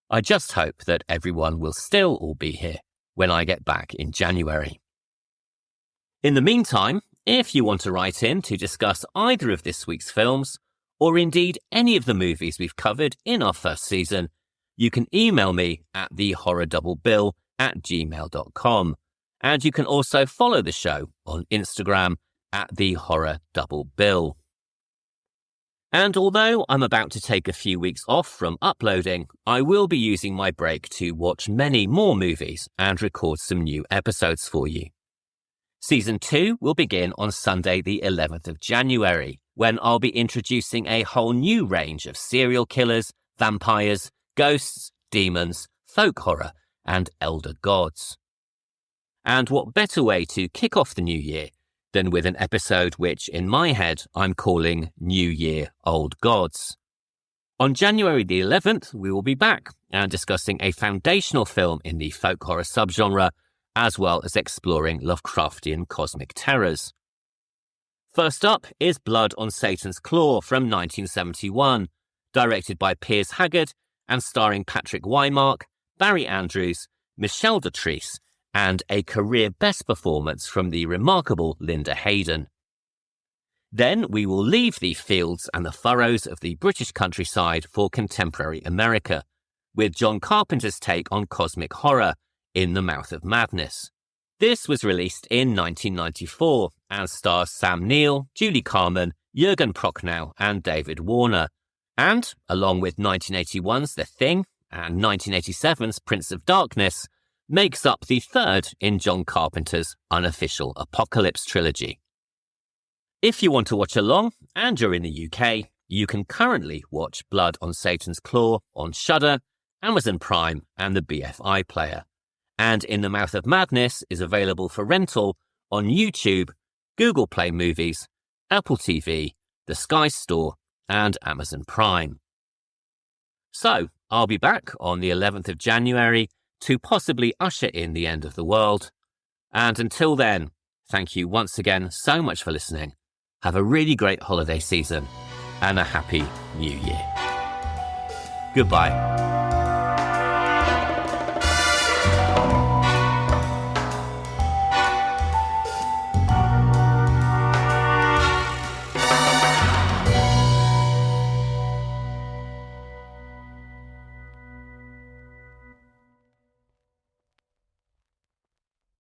I just hope that everyone will still all be here when I get back in January. In the meantime, if you want to write in to discuss either of this week's films, or indeed any of the movies we've covered in our first season, you can email me at thehorrordouble@gmail.com, and you can also follow the show on Instagram at thehorrordouble. And although I'm about to take a few weeks off from uploading, I will be using my break to watch many more movies and record some new episodes for you. Season 2 will begin on Sunday the 11th of January, when I'll be introducing a whole new range of serial killers, vampires, ghosts, demons, folk horror, and elder gods. And what better way to kick off the new year than with an episode which, in my head, I'm calling New Year Old Gods. On January the 11th, we will be back and discussing a foundational film in the folk horror subgenre, as well as exploring Lovecraftian cosmic terrors. First up is Blood on Satan's Claw from 1971, directed by Piers Haggard and starring Patrick Wymark, Barry Andrews, Michelle Dotrice, and a career best performance from the remarkable Linda Hayden. Then we will leave the fields and the furrows of the British countryside for contemporary America, with John Carpenter's take on cosmic horror, In the Mouth of Madness. This was released in 1994 and stars Sam Neill, Julie Carmen, Jürgen Prochnow, and David Warner, and, along with 1981's The Thing and 1987's Prince of Darkness, makes up the third in John Carpenter's unofficial Apocalypse trilogy. If you want to watch along and you're in the UK, you can currently watch Blood on Satan's Claw on Shudder, Amazon Prime, and the BFI player. And In the Mouth of Madness is available for rental on YouTube, Google Play Movies, Apple TV, the Sky Store, and Amazon Prime. So, I'll be back on the 11th of January to possibly usher in the end of the world. And until then, thank you once again so much for listening. Have a really great holiday season and a happy new year. Goodbye.